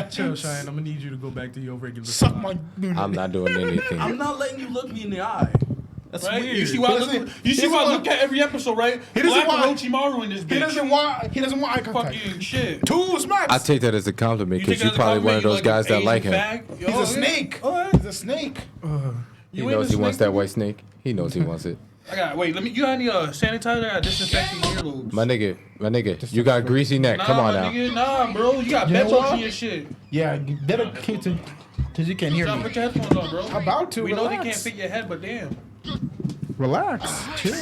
Chill, Cheyenne. I'm gonna need you to go back to your regular. Suck my. I'm not doing anything. I'm not letting you look me in the eye. That's right? weird. You see why I look at every episode, right? He doesn't Black want Orochimaru in this bitch. He doesn't want eye contact. Fucking shit. 2 smacks. I take that as a compliment because think you're that's a probably one of those compliment? guys You that like like an him. Asian fag? He's a snake. He's a snake. He knows he wants that white snake. He knows he wants it. You got any sanitizer? I got disinfecting earlobes. My nigga, you got greasy neck. Come on now. Nigga, nah, bro. You got benzoids in your shit. Yeah, you better keep to because you can't hear Stop, me. put your headphones on, bro. I'm about to. We know they relax. can't fit your head, but damn. Relax. Chill.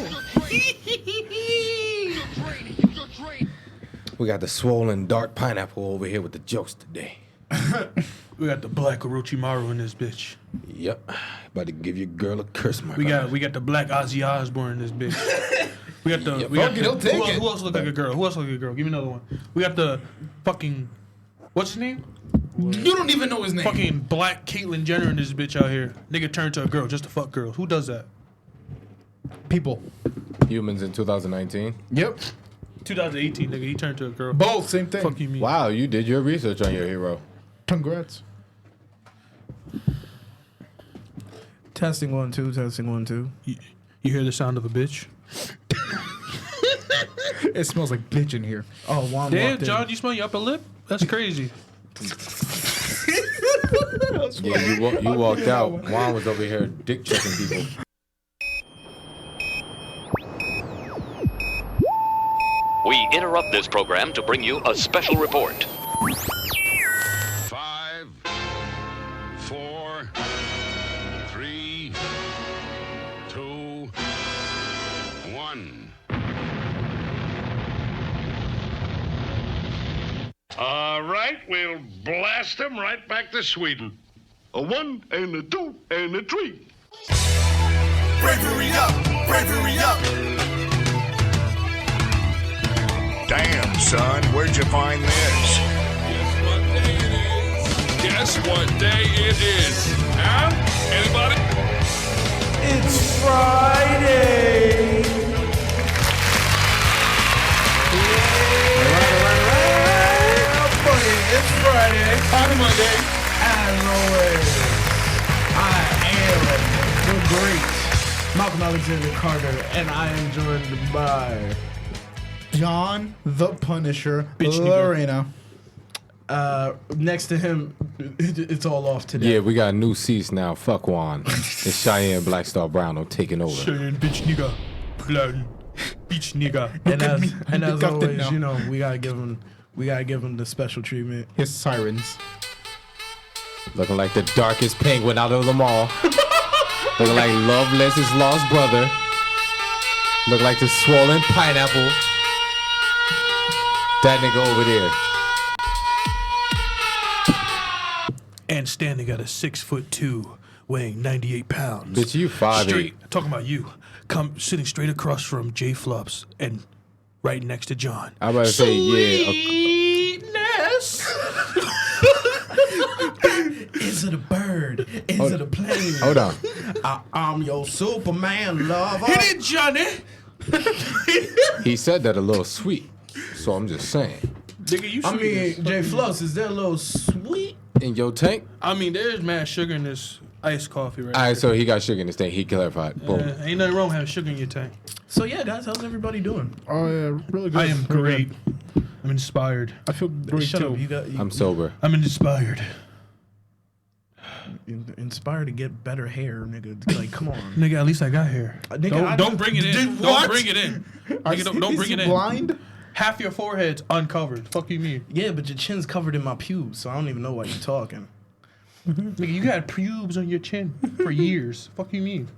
We got the swollen dark pineapple over here with the jokes today. We got the black Orochimaru in this bitch. Yep. About to give your girl a curse mark. We got the black Ozzy Osbourne in this bitch. We got the who else look like a girl? Who else look like a girl? Give me another one. We got the fucking what's his name? You don't even know his name. Fucking black Caitlyn Jenner in this bitch out here. Nigga turned to a girl just to fuck girls. Who does that? People. Humans in 2019. Yep. 2018, nigga. He turned to a girl. Both, same thing. Fuck you mean? Wow, you did your research on your hero. Congrats. Testing 1 2. Testing 1 2. You hear the sound of a bitch? It smells like bitch in here. Oh, Juan Damn, walked in. John, you smell your upper lip? That's crazy. Yeah, you walked out. Juan was over here dick checking people. We interrupt this program to bring you a special report. 5, 4, 3, 2, 1. All right, we'll blast them right back to Sweden. A 1 and a 2 and a 3. Bravery up, bravery up. Damn, son, where'd you find this? Guess what day it is? Huh? Anybody? It's Friday. It's Friday. Happy Monday. As always, I am the great Malcolm Alexander Carter, and I am joined by John the Punisher. Bitch nigga. Lorena. next to him. It's all off today. Yeah, we got new seats now. Fuck Juan. It's Cheyenne Blackstar Brown taking over. Cheyenne bitch nigga. Plan. Bitch nigga. And as Got it always, now. you know, we gotta give him the special treatment. His sirens. Looking like the darkest penguin out of them all. Looking like Loveless's lost brother. Look like the swollen pineapple. That nigga over there. And standing at a 6'2", weighing 98 pounds. Bitch, you 5'8". Straight, talking about you. Sitting straight across from Jay Flops and right next to John. I'm about to say, yeah. Sweetness. Is it a bird? Is it a plane? Hold on. I'm your Superman lover. Hit it, Johnny. He said that a little sweet. So I'm just saying. Nigga, you I sweet. mean, Jay Floss, is that a little sweet? In your tank? I mean, there's mad sugar in this iced coffee right now. Alright, so he got sugar in his tank. He clarified. Boom. Ain't nothing wrong with having sugar in your tank. So yeah, guys, how's everybody doing? Oh yeah, really good. I am Really great. good. I'm inspired. I feel great Shut too. up, you I'm sober. I'm inspired. inspired to get better hair, nigga. Like, come on. Nigga, at least I got hair. Nigga, Don't bring it in. Did Don't what? bring it in. Are Nigga, don't bring you it in. blind? Half your forehead's uncovered. Fuck you mean? Yeah, but your chin's covered in my pubes, so I don't even know why you're talking. Nigga, you had pubes on your chin for years. Fuck you mean?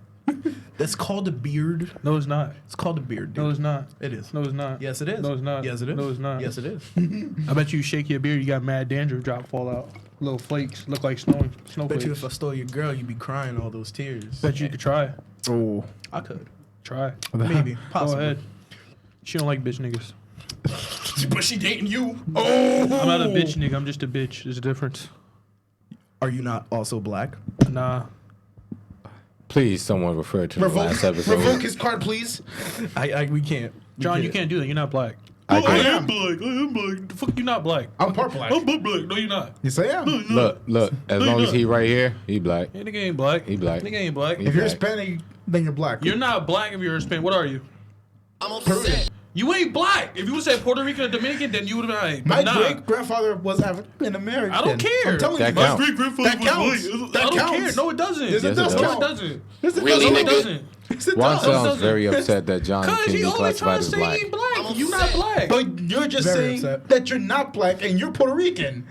That's called a beard. No, it's not. It's called a beard, dude. No, it's not. It is. No, it's not. Yes, it is. No, it's not. Yes, it is. No, it's not. Yes, it is. I bet you shake your beard, you got mad dandruff drop fall out. Little flakes look like Bet snowflakes. you if I stole your girl, you'd be crying all those tears. Bet you could try. Oh. I could. Try. Maybe. Go Possibly. ahead. She don't like bitch niggas. But she dating you. Oh. I'm not a bitch nigga. I'm just a bitch. There's a difference. Are you not also black? Nah. Please, someone refer to the last episode. Revoke his card, please. We can't. John, you can't do that. You're not black. I I get it. am black. I am black. The fuck you not black? I'm part black. I'm black. No, you're not. Yes, I am. Look. As long as he right here, he black. Yeah, nigga ain't black. He black. Nigga ain't black. If you're Hispanic, then you're black. You're not black if you're Hispanic. What are you? I'm upset. You ain't black. If you would say Puerto Rican or Dominican, then you would have been My like, great grandfather was African American. I don't care. I'm telling That you, counts. My great grandfather That was counts. white. That I don't counts. care. No, it doesn't. Yes, it does No, count. it doesn't. Yes, it Really, does. No, it nigga? doesn't. Yes, it Juan does. sounds very upset that John Cause can he be only classified trying to as say black. he ain't black. I'm You not upset. black. But you're just Very saying upset. that you're not black and you're Puerto Rican.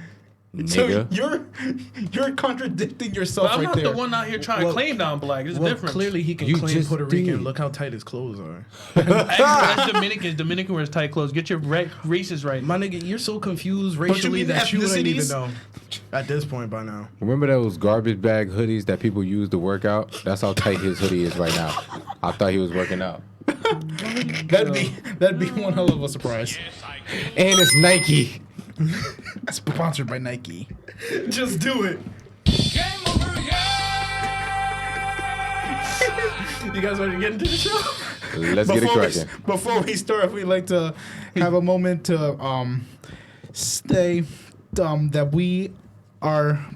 So Nigga. you're contradicting yourself But I'm right not there. the one out here trying to claim that I'm black. There's a Well, difference. clearly he can You claim just Puerto Rican. did. Look how tight his clothes are. That's Dominicans. Dominican wears tight clothes. Get your races right. My nigga, you're so confused you racially mean that you wouldn't even ethnicities? know. At this point by now. Remember those garbage bag hoodies that people use to work out? That's how tight his hoodie is right now. I thought he was working out. That'd be one hell of a surprise. And it's Nike. Sponsored by Nike. Just do it. You guys ready to get into the show? Let's get it cracking. Before we start, we'd like to have a moment to say that we are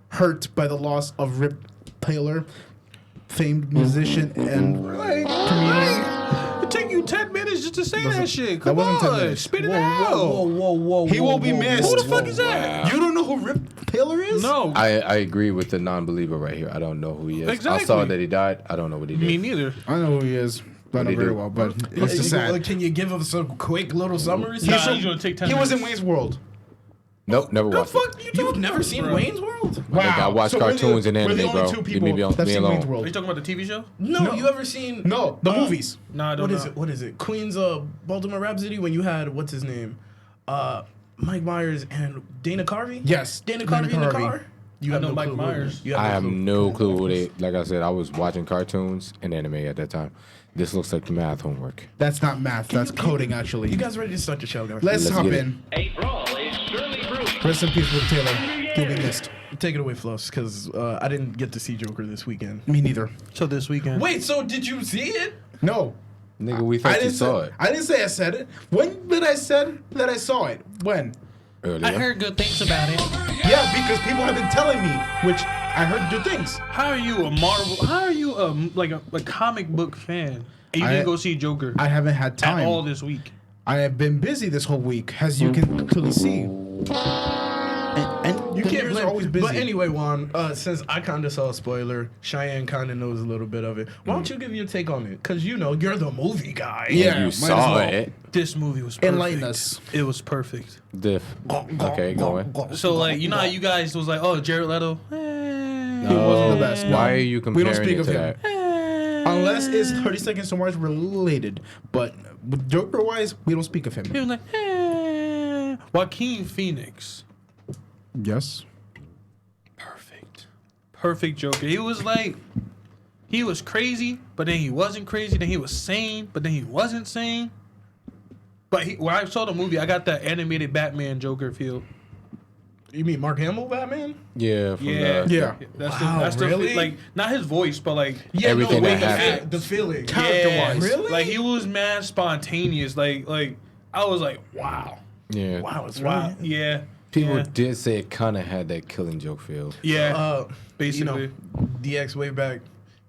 hurt by the loss of Rip Taylor, famed musician and comedian. It take you 10 minutes just to say that shit. Come wasn't 10 on, minutes. spit it Whoa, out. whoa. He will be missed. Who the fuck is that? You don't know who Rip Taylor is? No, I agree with the non-believer right here. I don't know who he is. I Exactly. saw that he died. I don't know what he did. me neither. I know who he is. I What know he very do? well, but it's just sad. Can you give us a quick little summary? Nah, he's gonna take 10 He was in minutes. Wayne's World. Nope, never watched it. You've never seen Wayne's World? Like, I watch So we're cartoons and we're the anime, only bro. two Leave people me that's me seen Wayne's alone. Are you World. talking about the TV show? No, you ever seen No, the movies. No, I don't know. What is it? Queen's Baltimore Rhapsody when you had what's his name? Mike Myers and Dana Carvey? Yes. Dana Carvey in the car? You I have know no Mike clue who it Myers. is. You I have clue. no clue who they. Like I said, I was watching cartoons and anime at that time. This looks like math homework. That's not math. That's coding, actually. You guys ready to start your show, guys? Let's hop get it. in. Rest in peace, Rip Taylor. You'll be missed. Take it away, Floss, because I didn't get to see Joker this weekend. Me neither. So this weekend. Wait, so did you see it? No. Nigga, we I thought you didn't saw say, it I didn't say I said it. When did I said that I saw it? When? earlier. good things about it. Yeah, because people have been telling me, which I heard good things. How are you a Marvel? How are you a comic book fan? And you didn't go see Joker I haven't had time. at all this week. I have been busy this whole week, as you can clearly see. And You the can't years blame. are always busy. But anyway, Juan, since I kind of saw a spoiler, Cheyenne kind of knows a little bit of it. Why don't you give your take on it? Because you know you're the movie guy. Yeah, You might as saw well. it. This movie was perfect. Enlighten us. It was perfect. Diff. Okay, going. So like you know how you guys was like, oh, Jared Leto. He wasn't the best. No. Why are you We don't comparing speak it of to him. that? Unless it's 30 Seconds to Mars related. But Joker-wise, we don't speak of him. He was like, Joaquin Phoenix. Yes. Perfect Joker. He was like, he was crazy, but then he wasn't crazy. Then he was sane, but then he wasn't sane. But when I saw the movie, I got that animated Batman Joker feel. You mean Mark Hamill Batman? Yeah, from Yeah, the, Yeah. That's really? the like not his voice, but like Everything no, that the happened. The feeling. Character-wise. Really? Like he was mad spontaneous. Like I was like, wow, Yeah. Wow, it's wow, really. yeah. People yeah. did say it kind of had that Killing Joke feel. Yeah, basically. You know, DX way back.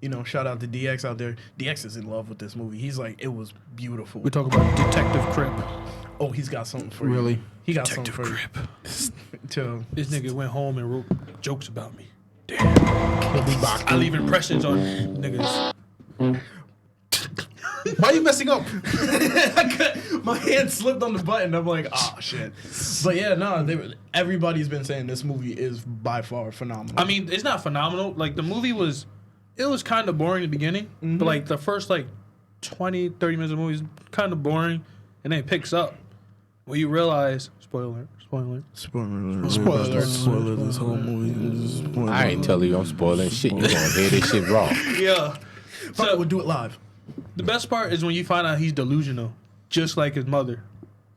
You know, shout out to DX out there. DX is in love with this movie. He's like, it was beautiful. We talk about Detective Crip. Oh, he's got something for you. Really? He got Detective something for Crip. you. To This nigga went home and wrote jokes about me. He'll be back. I leave impressions on niggas. Why are you messing up? my hand slipped on the button. I'm like, oh shit. But yeah, no, everybody's been saying this movie is by far phenomenal. I mean, it's not phenomenal. Like the movie was, it was kind of boring in the beginning, but like the first like 20, 30 minutes of the movie is kind of boring, and then it picks up when you realize, spoiler alert. Spoiler. this whole movie. I ain't telling you I'm spoiling shit. You gonna hear this shit raw. Yeah. So So we'll do it live. the best part is when you find out he's delusional, just like his mother.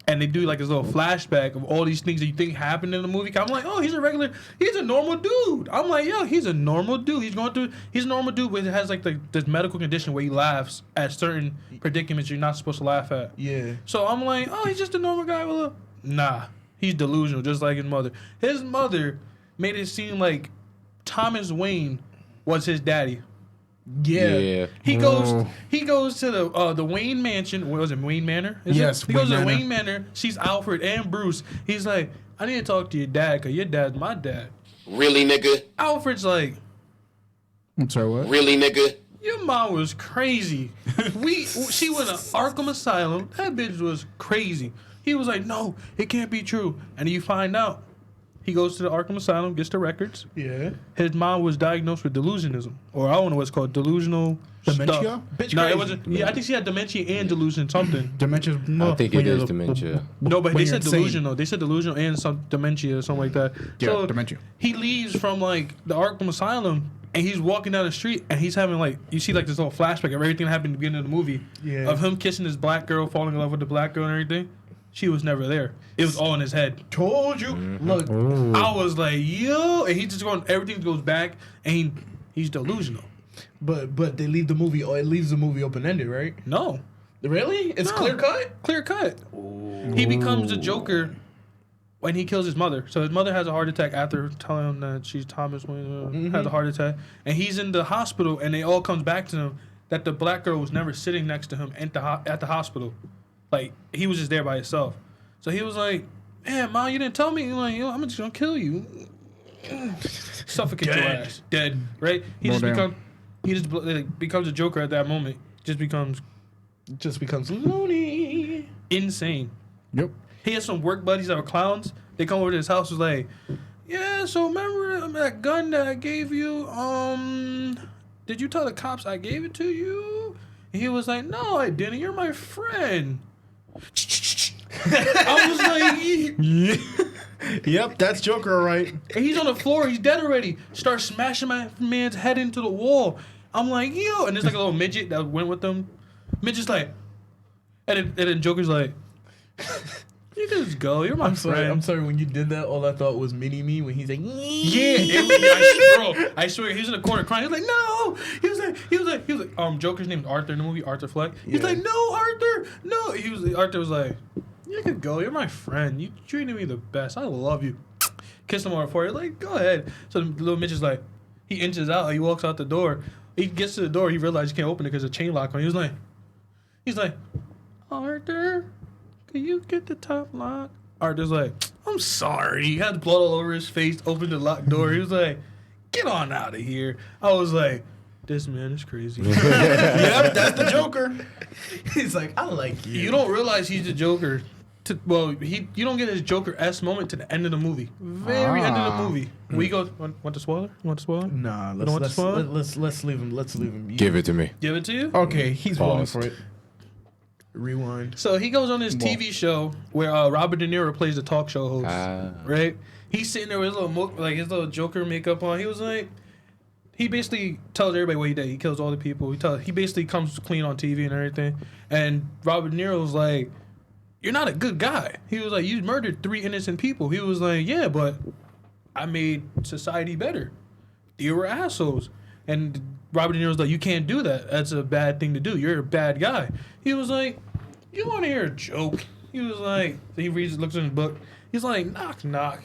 and they do like this little flashback of all these things that you think happened in the movie. I'm like, oh, he's a normal dude. I'm like, yo, he's a normal dude. He's a normal dude, but it has like this medical condition where he laughs at certain predicaments you're not supposed to laugh at. Yeah. So I'm like, oh, he's just a normal guy. Nah, he's delusional, just like his mother. His mother made it seem like Thomas Wayne was his daddy. Yeah. He goes to the Wayne Mansion. What was it, Wayne Manor? Yes, He goes to Wayne Manor. Wayne Manor, sees Alfred and Bruce. He's like, I need to talk to your dad because your dad's my dad. Really, nigga? Alfred's like, I'm sorry, what? Really, nigga? your mom was crazy. She went to Arkham Asylum. That bitch was crazy. He was like, no, it can't be true. And you find out. He goes to the Arkham Asylum, gets the records. Yeah. His mom was diagnosed with delusionism, or I don't know what's called delusional Dementia? stuff. Bitch No, crazy. it wasn't. Yeah, I think she had dementia and delusion something. Dementia. I think it is dementia. No, but when they you're said insane. delusional. They said delusional and some dementia or something like that. Yeah, So dementia. He leaves from like the Arkham Asylum and he's walking down the street and he's having like, you see like this little flashback of everything that happened at the beginning of the movie. Yeah. Of him kissing this black girl, falling in love with the black girl and everything. She was never there. It was all in his head. Told you. Look, I was like, yo, and he just going, everything goes back and he's delusional. but they leave the movie, or it leaves the movie open ended, right? No. Really? It's No. clear cut. Clear cut. He becomes the Joker when he kills his mother. So his mother has a heart attack after telling him that she's Thomas Wayne, has a heart attack. And he's in the hospital, and it all comes back to him that the black girl was never sitting next to him at the hospital. Like, he was just there by himself. So he was like, man, Mom, you didn't tell me. He's like, yo, I'm just going to kill you. Suffocate your ass. Dead. Right? He Well, just damn. becomes a Joker at that moment. Just becomes loony. insane. Yep. He has some work buddies that were clowns. They come over to his house, was like, yeah, so remember that gun that I gave you? Did you tell the cops I gave it to you? And he was like, no, I didn't. You're my friend. I was like, Yep, that's Joker, all right. and he's on the floor. He's dead already. Starts smashing my man's head into the wall. I'm like, yo. And there's like a little midget that went with them. Midget's like, and then Joker's like, you can just go. You're my friend. I'm sorry. When you did that, all I thought was mini me when he's like, Yeah, I swear, he was in the corner crying. He was like, no. He was like, Joker's name is Arthur in the movie, Arthur Fleck. He's like, no, Arthur, no. Arthur was like, you can go. You're my friend. You treated me the best. I love you. Kiss him on the forehead. Like, go ahead. So the little Mitch is like, he inches out. He walks out the door. He gets to the door. He realizes he can't open it because of the chain lock on. He's like, Arthur, can you get the top lock? Arthur's like, I'm sorry. He had blood all over his face, opened the locked door. He was like, get on out of here. I was like, this man is crazy. Yep, that's the Joker. he's like, I like you. You don't realize he's the Joker. You don't get his Joker-esque moment to the end of the movie. Very end of the movie. We go, want to spoiler? You want to spoiler? Nah, don't want to spoil it? let's leave him. Let's leave him. Give it to me. Give it to you? Okay, he's falling Paused. for it. Rewind. So he goes on this TV show where Robert De Niro plays the talk show host, right? He's sitting there with his little Joker makeup on. He was like, he basically tells everybody what he did. He kills all the people. He basically comes clean on TV and everything. And Robert De Niro was like, you're not a good guy. He was like, you murdered 3 innocent people. He was like, yeah, but I made society better. You were assholes. And Robert De Niro was like, you can't do that. That's a bad thing to do. You're a bad guy. He was like, you want to hear a joke? He was like, he looks in his book. He's like, knock, knock.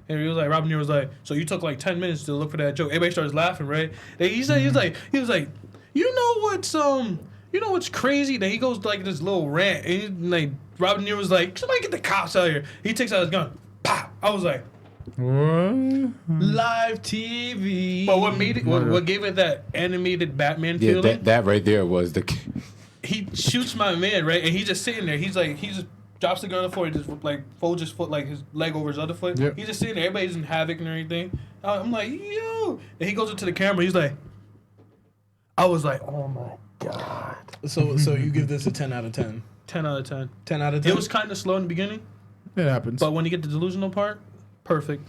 And he was like, Robert De Niro was like, so you took like 10 minutes to look for that joke. Everybody starts laughing, right? And he was like, you know what's crazy? Then he goes like this little rant, and like Robert De Niro was like, somebody get the cops out here. He takes out his gun. Pop! I was like, Live TV. but what made it? What gave it that animated Batman Yeah, feeling? that right there was the. He shoots my man, right? And he's just sitting there. He just drops the gun on the floor. He just like folds his foot, like his leg over his other foot. Yep. He's just sitting there. Everybody's in havoc and everything. I'm like, yo. And he goes into the camera. He's like, I was like, oh my god. So you give this a 10 out of 10. 10 out of 10. 10 out of 10. It was kind of slow in the beginning, It happens. but when you get the delusional part, perfect.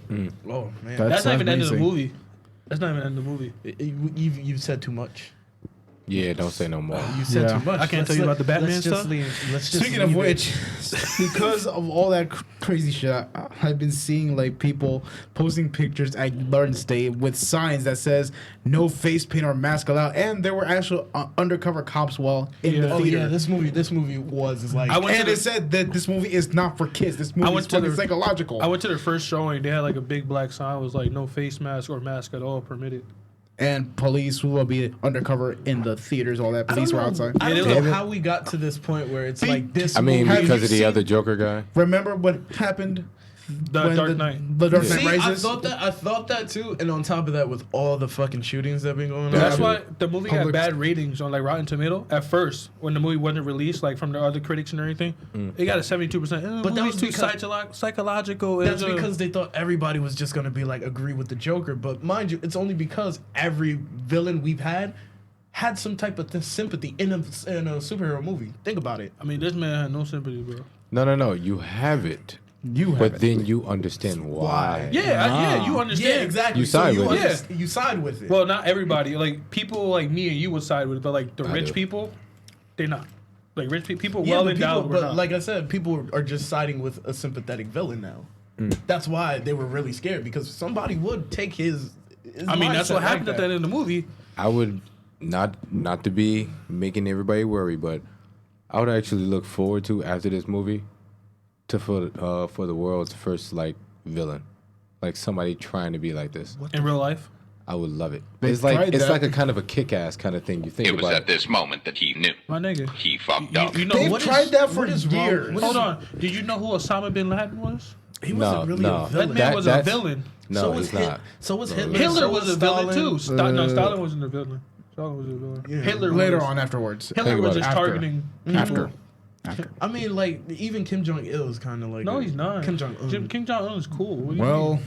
Oh man, That's not even the end of the amazing. movie. That's not even the end of the movie. you've said too much. Yeah, don't say no more. You said Yeah. too much. I can't tell you about the Batman stuff. Speaking of which, because of all that crazy shit, I've been seeing like people posting pictures at Garden State with signs that says "No face paint or mask allowed," and there were actual undercover cops while in the Oh theater. yeah, this movie was like. And it said that this movie is not for kids. This movie is fucking psychological. I went to their first showing. They had like a big black sign. It was like no face mask or mask at all permitted. And police will be undercover in the theaters. All that police were outside. I don't know how we got to this point where it's like this. I mean, Have because you of the seen- other Joker guy. Remember what happened? The Dark Knight. The Dark Knight See, Rises. I thought that too, and on top of that, with all the fucking shootings that have been going on, That's why the movie got Public- bad ratings on like Rotten Tomato at first when the movie wasn't released, like from the other critics and everything. It got a 72%. But that was too because- psychological. That's because they thought everybody was just gonna be like agree with the Joker. But mind you, it's only because every villain we've had some type of sympathy in a superhero movie. Think about it. I mean, this man had no sympathy, bro. No. You have it. You have But it. then you understand why. Yeah, you understand. Yeah, exactly. You side with it. You side with it. Well, not everybody. Like people like me and you would side with it, but like the I rich do. people, they not. Like rich people, yeah, well but endowed. people, were but not. like I said, people are just siding with a sympathetic villain now. That's why they were really scared because somebody would take his I mean, that's mindset what like happened at the end of the movie. I would not to be making everybody worry, but I would actually look forward to after this movie for the world's first like villain, like somebody trying to be like this. In real life, I would love it. They It's like tried it's that. like a kind of a kick-ass kind of thing. You think It was about at this moment that he knew. my nigga. He fucked up. You know They've what is- tried that for what is wrong- years. what Hold on. Did you know who Osama bin Laden was? He wasn't really a That villain. man was a that's- villain. No, so was he's Hit- not. So was No, Hitler. Hitler so was a villain too. Stalin. Stalin wasn't a villain. Stalin was a villain. Yeah. Hitler Later was, on afterwards. Hitler Think was about just it. After. targeting people. After. I mean, like even Kim Jong Il is kind of like No, he's not. Kim Jong Un. Kim Jong Un is cool. What do you mean? Well,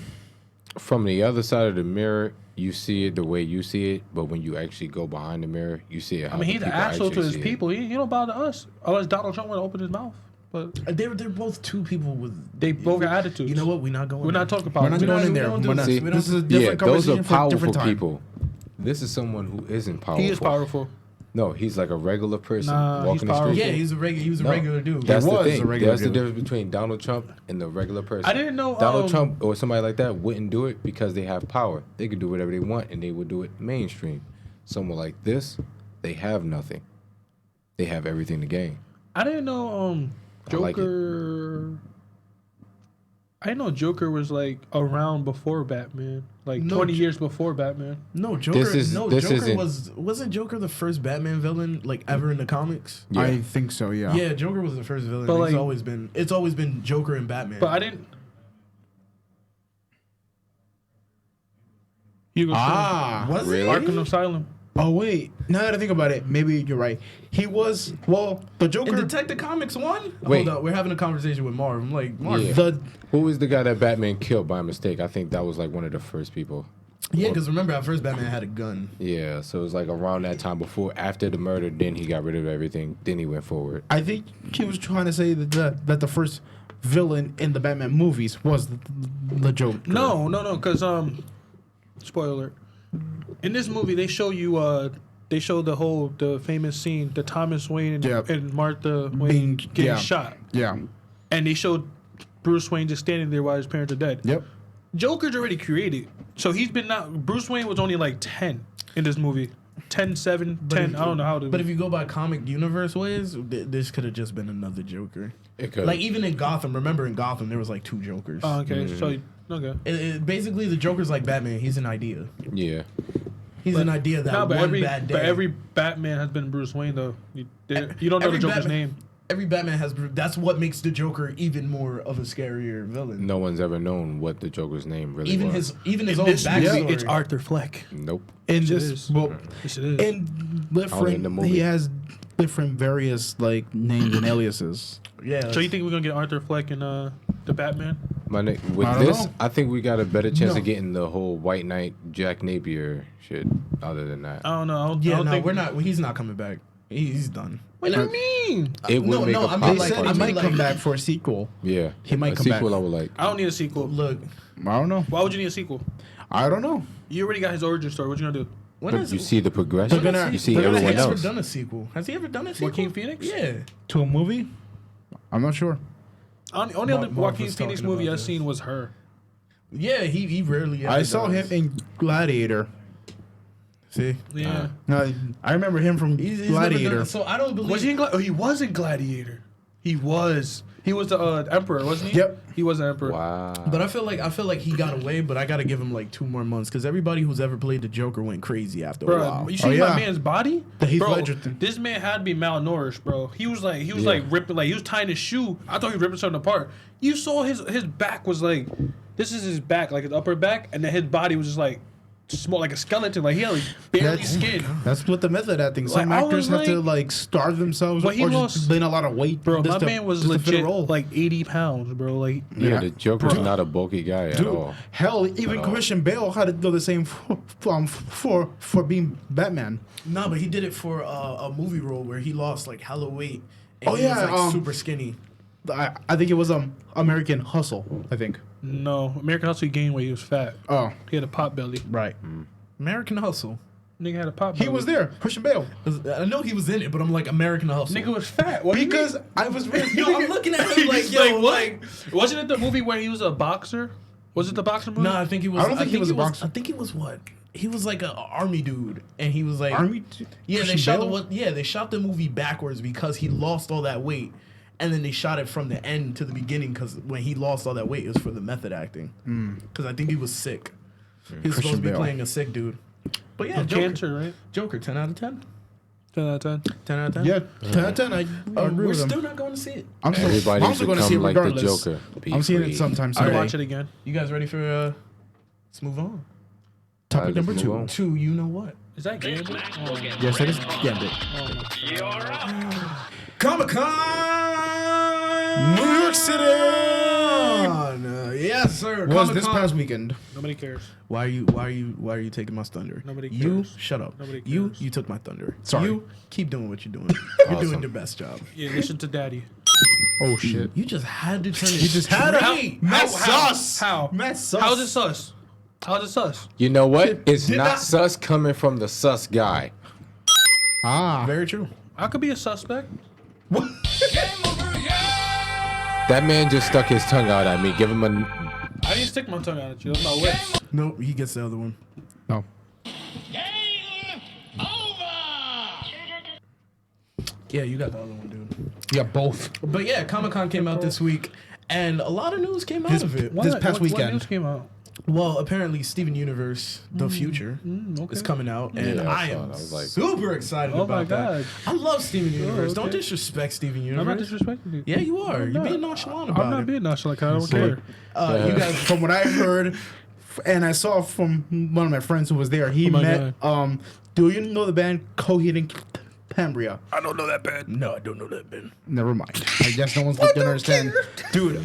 From the other side of the mirror, you see it the way you see it, but when you actually go behind the mirror, you see it. How I mean, the he's an people asshole to actually his see it. people. He don't bother us unless Donald Trump want to open his mouth. But They're both two people with. they both got attitudes. You know what? We're not going. We're not talking about. we're not going in there. don't do We're not. See, This is a Yeah, different those conversation are for a powerful different time. people. This is someone who isn't powerful. He is powerful. No, he's like a regular person Nah, walking he's the powerful. street. Yeah, he was a No, regular dude. That's He the was thing. a regular That's the dude. difference between Donald Trump and the regular person. I didn't know, Donald Trump or somebody like that wouldn't do it because they have power. They could do whatever they want and they would do it mainstream. Someone like this, they have nothing. They have everything to gain. I didn't know I like it. Joker. I didn't know Joker was like around before Batman, like No, 20 years before Batman. No, Joker. This Joker isn't- wasn't Joker the first Batman villain like ever in the comics? Yeah. I think so. Yeah. Yeah, Joker was the first villain. But, like- It's always been Joker and Batman. But I didn't. Hugo Was Really? Arkham Asylum. Oh wait. Now that I think about it, maybe you're right. He was the in Joker. Detective Comics 1? Wait. Hold up, we're having a conversation with Marv. I'm like, Marv. Yeah. the Who was the guy that Batman killed by mistake? I think that was like one of the first people. Yeah, because remember at first Batman had a gun. Yeah, so it was like around that time after the murder, then he got rid of everything, then he went forward. I think he was trying to say that the first villain in the Batman movies was the Joker. No, because spoiler alert. In this movie, they show you they show the famous scene, the Thomas Wayne Yep. and Martha Wayne getting yeah. shot, Yeah. and they showed Bruce Wayne just standing there while his parents are dead. Yep. Joker's already created, so he's been Bruce Wayne was only like 10 in this movie. 10, 7, 10. I don't know how to. But if you go by comic universe ways, this could have just been another Joker. It could. Like even in Gotham, remember in Gotham there was like 2 Jokers. Oh, okay, so okay. Basically, the Joker's like Batman. He's an idea. Yeah. He's an idea that No, but one bad day. but every Batman has been Bruce Wayne though. You don't know Every the Joker's Batman- name. Every Batman has. That's what makes the Joker even more of a scarier villain. No one's ever known what the Joker's name really Even was. his In own this movie, backstory. it's Arthur Fleck. Nope. In Yes, it this, is. well, Yes, it is. in Only in different, the movie. he has different various like names and aliases. Yeah. So you think we're gonna get Arthur Fleck in the Batman? With I don't this, know. I think we got a better chance No. of getting the whole White Knight, Jack Napier shit. Other than that, I don't know. I don't no, think we're not. He's not coming back. He's done. What do you mean? it would make a I mean, pop They like, said part. he I might mean, come like- back for a sequel. Yeah, he might a come sequel back. I would like. I don't need a sequel. Look, I don't know. Why would you need a sequel? I don't know. You already got his origin story. What you gonna do? When But is you see the progression. They're gonna- You see they're gonna everyone Has he else. ever done a sequel? Has he ever done a sequel? Joaquin Phoenix? Yeah. To a movie? I'm not sure. Only other Marv Joaquin was Phoenix talking movie about I've this. seen was Her. Yeah, he rarely ever I saw him does. in Gladiator. See? Yeah. No, I remember him from He's never done Gladiator. it, so I don't believe... Was he in Oh, he was in Gladiator. He was. He was the emperor, wasn't he? Yep. He was the emperor. Wow. But I feel like he got away, but I got to give him like 2 more months because everybody who's ever played the Joker went crazy after a Bro, while. you see Oh, yeah. my man's body? The Heath Bro, Ledger thing. this man had to be malnourished, bro. He was like Yeah. ripping, like he was tying his shoe. I thought he was ripping something apart. You saw his back was like, this is his back, like his upper back, and then his body was just like small, like a skeleton. Like he had like barely skin. That's what the method acting. Some Like, I actors was have to like- like starve themselves But he or lost- just gain a lot of weight. Bro, just my to- man was just to fit a legit role. like 80 pounds, bro. Like Yeah, the Joker's not a bulky guy at all. Hell, even At all. Christian Bale had to do the same for being Batman. No, but he did it for a movie role where he lost like hella weight. And Oh, he yeah, was, like, um, super skinny. I think it was American Hustle. I think. no, American Hustle he gained weight. He was fat. Oh, He had a pot belly. right. American Hustle. Nigga had a pot belly. He was there, Christian Bale. I know he was in it, but I'm like American Hustle. Nigga was fat. What do you mean? Because I was really Yo, I'm looking at him like, He's yo, like, like, wasn't it the movie where he was a boxer? Was it the boxer movie? no, I think he was. I don't think he was a boxer. I think he was what? He was like an army dude, and he was like Army. Yeah, they Christian shot Bale? they shot the movie backwards because he lost all that weight, and then they shot it from the end to the beginning because when he lost all that weight, it was for the method acting. Because I think he was sick. He was supposed to be Bale. playing a sick dude. But yeah, Joker. Cancer, right? Joker, 10 out of 10. 10 out of 10. 10 out of 10. Yeah, 10 out of 10. I agree We're with him. still not going to see it. I'm still, Everybody I'm still should going to see it come like the regardless. Joker. Be I'm seeing free. it sometime I'll soon. watch it again. You guys ready for let's move on. Topic number let's move 2. on. You know what? Is that Gambit? Oh, my Yes, that is Gambit. Comic-Con! New York City yes, sir. was this Comic-Con. past weekend. Nobody cares. Why are you taking my thunder? Nobody You cares. shut up. Nobody You cares. you took my thunder. Sorry. You keep doing what you're doing. You're doing your best job. Yeah, listen to Daddy. Oh shit! You just had to turn it. You just had straight. to. Matt sus. How? Matt sus. How's it sus? How's it sus? You know what? It's Did not not- sus coming from the sus guy. Ah, Very true. I could be a suspect. That man just stuck his tongue out at me. Give him a. I didn't stick my tongue out at you. That's my lips. No, he gets the other one. no. Yeah, you got the other one, dude. Yeah, both. But yeah, Comic-Con came out this week, and a lot of news came out of it. This past What weekend. news came out? Well, apparently Steven Universe, The Future, okay. is coming out, and Yeah, I I saw am it. I was like- super excited Oh my about that. God. I love Steven Universe. Don't okay. disrespect Steven I'm not Universe. disrespecting you. Yeah, you are. You're not. being nonchalant about I'm not it. being nonchalant. I don't care. You guys, From what I heard, and I saw from one of my friends who was there, he Oh my met. Do you know the band Coheed and Cambria? I don't know that bad. no, I don't know that, Ben. Never mind. I guess no one's gonna understand. Dude,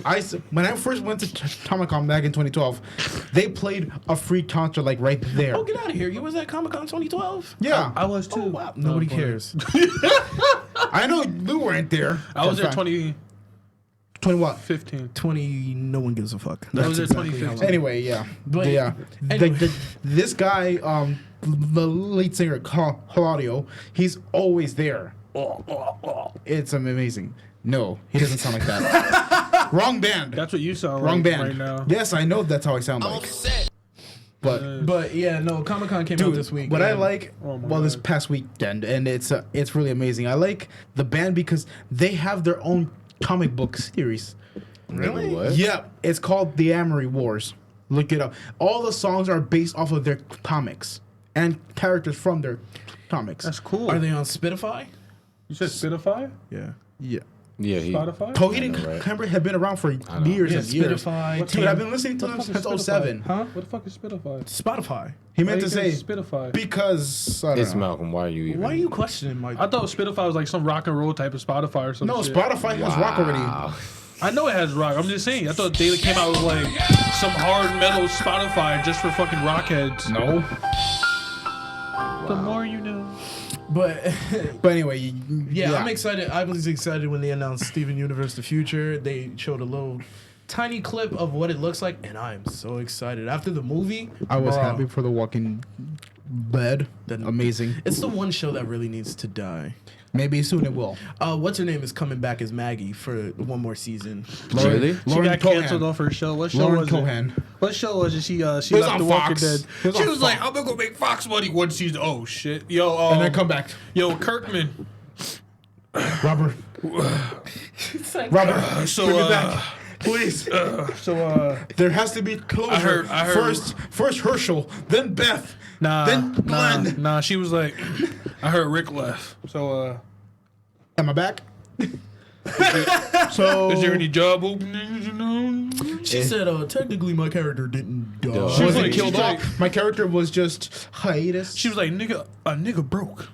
when I first went to Comic-Con back in 2012, they played a free concert like right there. Oh, get out of here! You was at Comic-Con 2012? Yeah, I was too. Oh wow, nobody cares. I know you weren't there. I was there That's fine. 2015. 20 what? 20. No one gives a fuck. I was there exactly how 2015. long- Anyway, yeah. But- yeah. anyway. This guy, the lead singer, Claudio, he's always there. It's amazing. No, he doesn't sound like that. Wrong band. That's what you sound Wrong like band. right now. Yes, I know that's how I sound like. But But yeah, no, Comic-Con came out dude, this week. what I and- like, Oh my well, this God. past weekend, and it's really amazing. I like the band because they have their own comic book series. Really? What? Yeah, it's called The Amory Wars. Look it up. All the songs are based off of their comics and characters from their comics. That's cool. Are they on Spotify? You said Spotify? Yeah. Yeah. Yeah, he. Spotify? Coheed and know, right? Cambria have been around for years Yeah, and years. Spotify. Dude, I've been listening to What them the fuck since is 07. Spotify? Huh? What the fuck is Spotify? Spotify. He Why meant you to say say Spotify. because I don't It's know. Malcolm. Why are you even? Why are you questioning Mike? I thought Spotify was like some rock and roll type of Spotify or something. No, Spotify has rock already. Wow. I know it has rock. I'm just saying. I thought they came out with like some hard metal Spotify just for fucking rock heads. No. The more you know. But But anyway, yeah, I'm excited. I was excited when they announced Steven Universe: The Future. They showed a little tiny clip of what it looks like, and I'm so excited. After the movie, I was bruh, happy for The Walking bad. Amazing. It's the one show that really needs to die. Maybe soon it will. What's her name is coming back as Maggie for one more season. Really? She got canceled off her show. What show Lauren was Cohan. it? What show was it? She left on The Walking Fox. Dead. It was She on was like, Fox. I'm gonna go make Fox money one season. Oh shit, yo, And then come back. yo, Kirkman. Robert. Robert. So, bring me back. Please. There has to be closure. I heard- First Herschel, then Beth, then Glenn. Nah. She was like, I heard Rick left. So, Am I back? So is there any job openings? You know? She said, technically my character didn't die. Duh. she was wasn't like- killed she's off. like- My character was just hiatus. She was like, nigga, a nigga broke.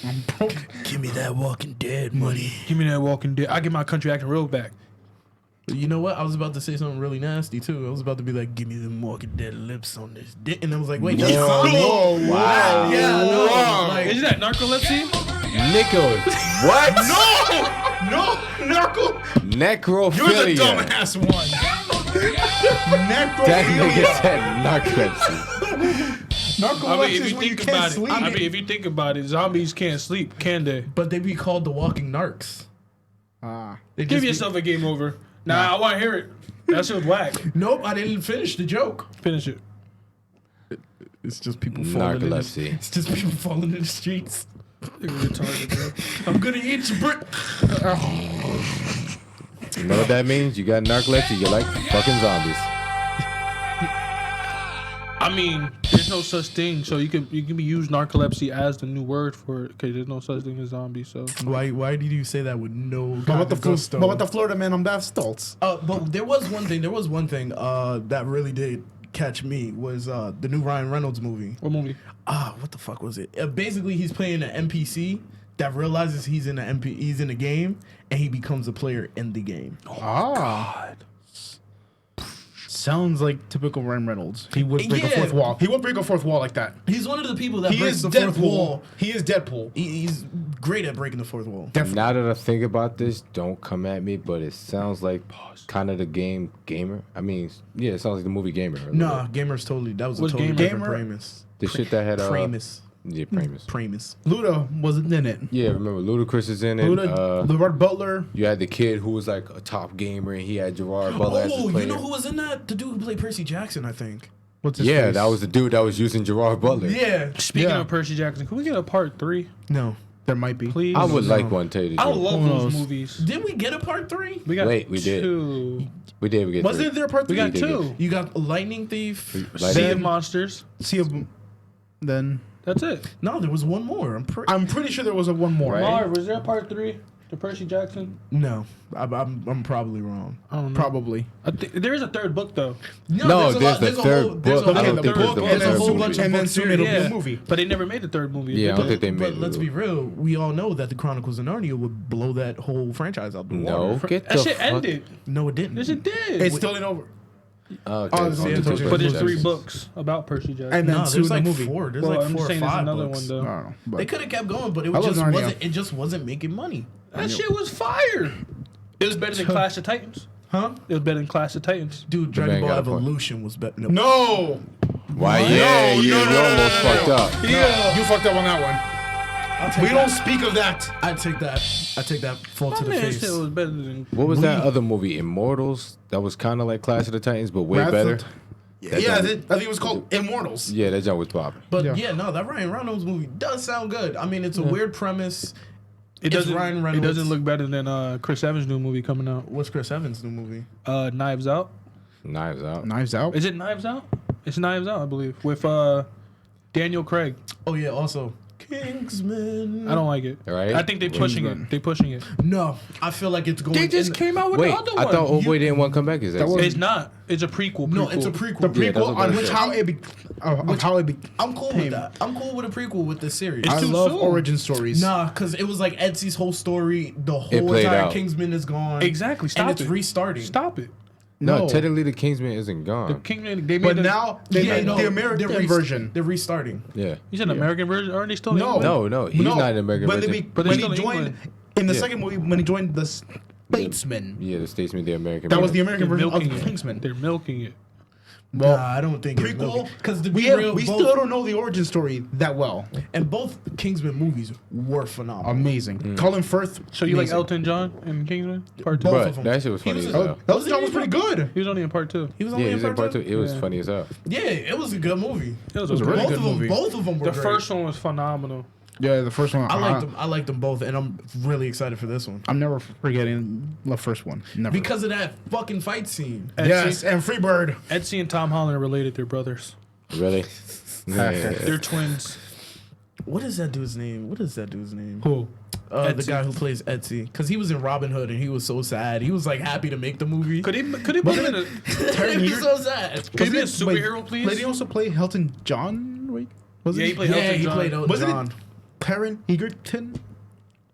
I'm broke. Give me that Walking Dead money. Give me that Walking Dead. I get my country acting real back. You know what? I was about to say something really nasty too. I was about to be like, "Give me them Walking Dead lips on this dick," and I was like, "Wait, that's Whoa, wow. yeah, I know. Wow. Like, Isn't that narcolepsy? Nichols. What? No, Narco. Necrophilia. You're the dumbass one. That nigga Necrophilia. said narcolepsy. Narcolepsy I mean, if is you when you think can't about sleep. it, I mean, if you think about it, zombies can't sleep, can they? but they be called the Walking Narcs. They Give just be- yourself a game over. Nah, I want to hear it. That shit was whack. Nope, I didn't finish the joke. Finish it. It's just people falling. Narcolepsy. It's just people falling in the streets. You're retarded, bro. I'm gonna eat your brick. You know what that means? You got narcolepsy. You're like fucking zombies. I mean, there's no such thing. So you can be used narcolepsy as the new word for it. Okay, there's no such thing as zombie. So Why did you say that with no? But what the gusto? but what the Florida man on that stalls? But there was one thing. That really did catch me was the new Ryan Reynolds movie. what movie? What the fuck was it? Basically, he's playing an NPC that realizes he's in a game, and he becomes a player in the game. God. Sounds like typical Ryan Reynolds. He would break a Yeah. fourth wall. He would break a fourth wall like that. He's one of the people that He breaks is the fourth Deadpool. wall. He is Deadpool. He's great at breaking the fourth wall. Now that I think about this, don't come at me, but it sounds like kind of the game Gamer. I mean, yeah, it sounds like the movie Gamer. a little Nah, bit. Gamer's totally. That was What's a totally Gamer? different Gamer? premise. The shit that had Premise. Yeah, Primus. Premise. Luda wasn't in it. Yeah, remember Ludacris is in it. Luda, LeVar Butler. You had the kid who was like a top gamer, and he had Gerard Butler as his Oh, player. you know who was in that? The dude who played Percy Jackson, I think. What's his Yeah, face? that was the dude that was using Gerard Butler. Yeah. Speaking Yeah. of Percy Jackson, can we get a part 3, No. There might be. please? I would like one, tell you the I truth. love Who those knows? movies. Did we get a part 3? We got Wait, we did. 2. We did. We get Wasn't three. there a part We three? got did 2. You got Lightning Thief. Like, Sea of Monsters. See a, then That's it. No, there was one more. I'm pretty sure there was a one more. Right. Marv, was there a part 3 to Percy Jackson? No, I'm probably wrong. I don't know. Probably. There is a third book though. No, there's the third book. There's I a don't whole, think there's there's the a third whole movie. bunch of And then books soon here. it'll be Yeah, a movie. but they never made the third movie. Yeah, I don't think they made But it. let's be real. We all know that the Chronicles of Narnia would blow that whole franchise out the No, water. get That the shit fuck. ended. No, it didn't. Yes, it did. It's still ain't over. Okay, Oh, so yeah, it's but Percy but there's Jackson. 3 books about Percy Jackson. And then No, soon there's the like movie. 4. There's well, like I'm 4 just or saying there's 5 another books. one though. I don't know. But They could have kept going, but it I love just Narnia. wasn't. It just wasn't making money. That shit was fire. It was better than Clash of Titans. Huh? It was better than Clash of Titans. Dude, Dragon man Ball got a point. Evolution was better. no. Why? Yeah, you almost fucked up. Yeah. You fucked up on that one. I'll take We that. don't speak of that. I take that. I take that full My to the man face. shit was better than. What was that other movie, Immortals? That was kind of like Clash of the Titans, but way Wrath of- better. Yeah, I think it was called Immortals. Yeah, that joint was popping. But Yeah. yeah, no, that Ryan Reynolds movie does sound good. I mean, it's a weird premise. It It's doesn't. Ryan It Reynolds. doesn't look better than Chris Evans' new movie coming out. What's Chris Evans' new movie? Knives Out. Knives Out. Knives Out. Is it Knives Out? It's Knives Out, I believe, with Daniel Craig. Oh yeah, also Kingsman. I don't like it. Right? I think they're pushing it. They're pushing it. No, I feel like it's going. They just in- came out with Wait, the other I one. thought Old Boy didn't want to come back. Is that? was- It's not. It's a prequel. No, it's a prequel. The Yeah, that's prequel what on I which said. how it be, of how it be. I'm cool with that. I'm cool with a prequel with this series. It's I too love soon. origin stories. Nah, because it was like Etsy's whole story. The whole played entire out. Kingsman is gone. Exactly. Stop and it's it. restarting. Stop it. No, No. technically the Kingsman isn't The gone. Kingman. They made But a- now they made the American version. They're restarting. Yeah. He's an American version. Aren't they still? in No. England? No, he's not an American But, version. But when they're he still in joined England. in the Yeah. second movie, when he joined the Statesman, Yeah, the Statesman, the American that was version. the American They're version of milking the it. Kingsman. They're milking it. Well, Nah, I don't think prequel because we still don't know the origin story that well. and both Kingsman movies were phenomenal. Amazing. Colin Firth. So you like amazing. Elton John in Kingsman Part 2? Both But of them. that shit was He funny was as a- hell. Elton John was pretty good. He was only in Part 2. He was Yeah, only he was in part 2. It was Yeah. funny as hell. Yeah, it was a good movie. It was a really both good of them, movie. both of them were The great. first one was phenomenal. Yeah, the first one. I liked them. I liked them both, and I'm really excited for this one I'm never forgetting the first one. Never. because of that fucking fight scene. yes, and Freebird. Etsy and Tom Holland are related. They're brothers. Really? Yeah. They're twins. What is that dude's name? Who? The Etsy. guy who plays Etsy, because he was in Robin Hood and he was so sad. He was like happy to make the movie. Could he put him in a? He was so sad. Could he be a superhero, please? Did he also play Elton John? Wait, was Yeah, it? he played Yeah, Elton he John. played Elton Wasn't John. it Perrin Egerton?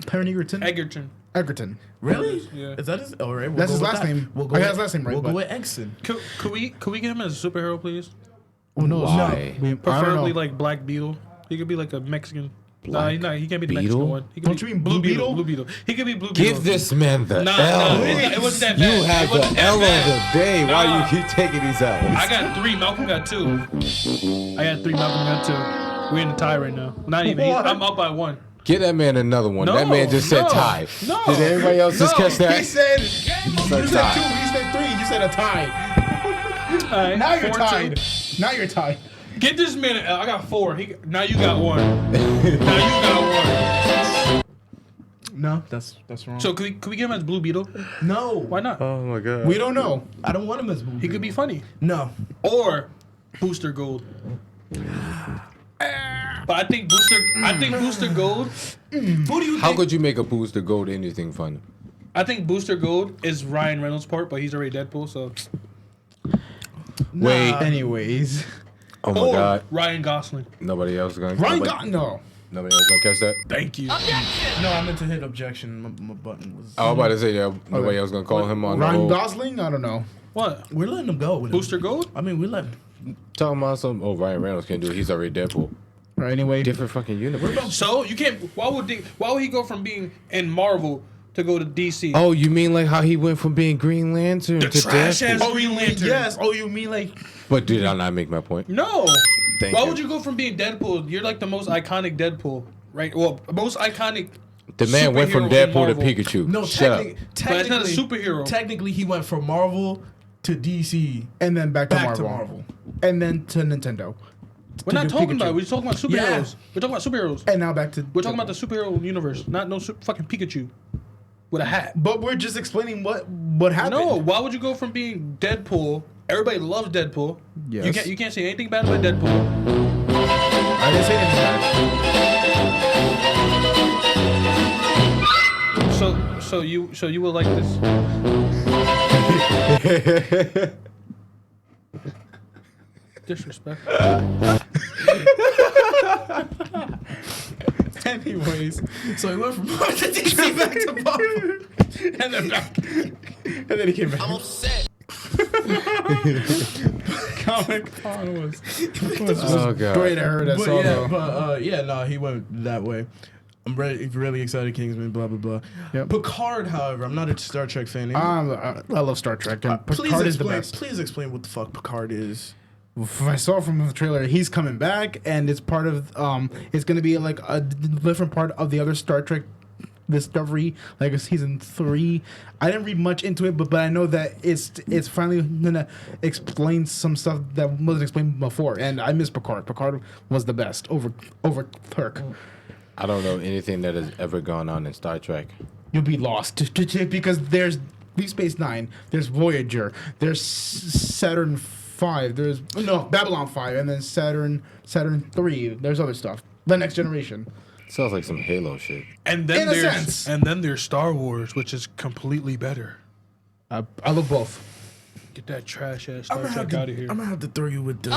Perrin Egerton? Egerton. Egerton. Really? Yeah. Is that his? All right, we'll That's go his with last that. name. We'll I go got with, his last name right, We'll go but- with Exon. Could we get him as a superhero, please? Who knows? Why? I don't Preferably know. like Black Beetle. He could be like a Mexican. Black He can't be the Beetle? Mexican one. He could Don't be you mean Blue Beetle? Blue Beetle. He could be Blue Beetle. Give this man the Nah, L. it wasn't that You bad. have It wasn't the that L of bad. the day. Why Nah. you keep taking these L's? I got 3. Malcolm got 2. I got 3. Malcolm got 2. We're in a tie right now. Not even. I'm up by 1. Get that man another one. No, That man just said no, tie. no, Did anybody else just no. catch that? He said, you said said tie. 2, he said 3, you said a tie. All right, Now you're 4-2. tied. Now you're tied. Get this man. I got 4. Now you got 1. Now you got No, that's wrong. 1. So could we get him as Blue Beetle? no, Why not? Oh my god. We don't know. I don't want him as movie. He could be funny. No, Or Booster Gold. But I think Booster Gold. who do you How think? could you make a booster gold anything fun? I think Booster Gold is Ryan Reynolds' part, but he's already Deadpool. So Wait. Anyways. Oh my or god. Ryan Gosling. Nobody else gonna. Ryan nobody, got no. Nobody else gonna catch that. Thank you. No, I meant to hit objection. My button was. I was about to say that nobody else gonna call him on the Ryan whole. Gosling? I don't know. What? We're letting him go. With him. Booster Gold? I mean, we let. Talking about some. Oh, Ryan Reynolds can't do it. He's already Deadpool. Right, anyway. Different fucking universe. So you can't. Why would he go from being in Marvel to go to DC? Oh, you mean like how he went from being Green Lantern The to trash Deadpool? ass Green Lantern. Yes. Oh, you mean like But did I not make my point? No. Thank Why you. would you go from being Deadpool? You're like the most iconic Deadpool, right? Well, most iconic. The man went from superhero in Deadpool to Marvel. Pikachu. No, Shut up. But it's not a technically, superhero. Technically, he went from Marvel to DC. and then back to Back Marvel. to Marvel. And then to Nintendo. We're not do talking Pikachu. about it. We're talking about superheroes. Yeah. We're talking about superheroes. And now back to We're talking about the superhero universe, not no fucking Pikachu with a hat. But we're just explaining what happened. No, why would you go from being Deadpool? Everybody loves Deadpool. Yes. You can't say anything bad about Deadpool. I didn't say anything bad. So you will like this. Disrespect. Anyways, so he went from Marvel to DC back to Marvel, and then back, And then he came back. I'm upset. Comic Con was Oh god. great. I heard. I But saw yeah, though. but yeah, no, he went that way. I'm really excited, Kingsman. Blah blah blah. Yep. Picard, however, I'm not a Star Trek fan. I love Star Trek. And please Picard is the explain. best. Please explain what the fuck Picard is. I saw from the trailer, he's coming back, and it's part of it's gonna be like a different part of the other Star Trek Discovery, like season 3. I didn't read much into it, but I know that it's finally gonna explain some stuff that wasn't explained before, and I miss Picard. Picard was the best over Kirk. I don't know anything that has ever gone on in Star Trek. You'll be lost because there's Deep Space Nine, there's Voyager, there's Saturn 5, there's Babylon 5, and then Saturn 3. There's other stuff. The Next Generation. Sounds like some Halo shit. And then In a sense. there's Star Wars, which is completely better. I love both. Get that trash ass Star Trek out of here. I'm gonna have to throw you with the.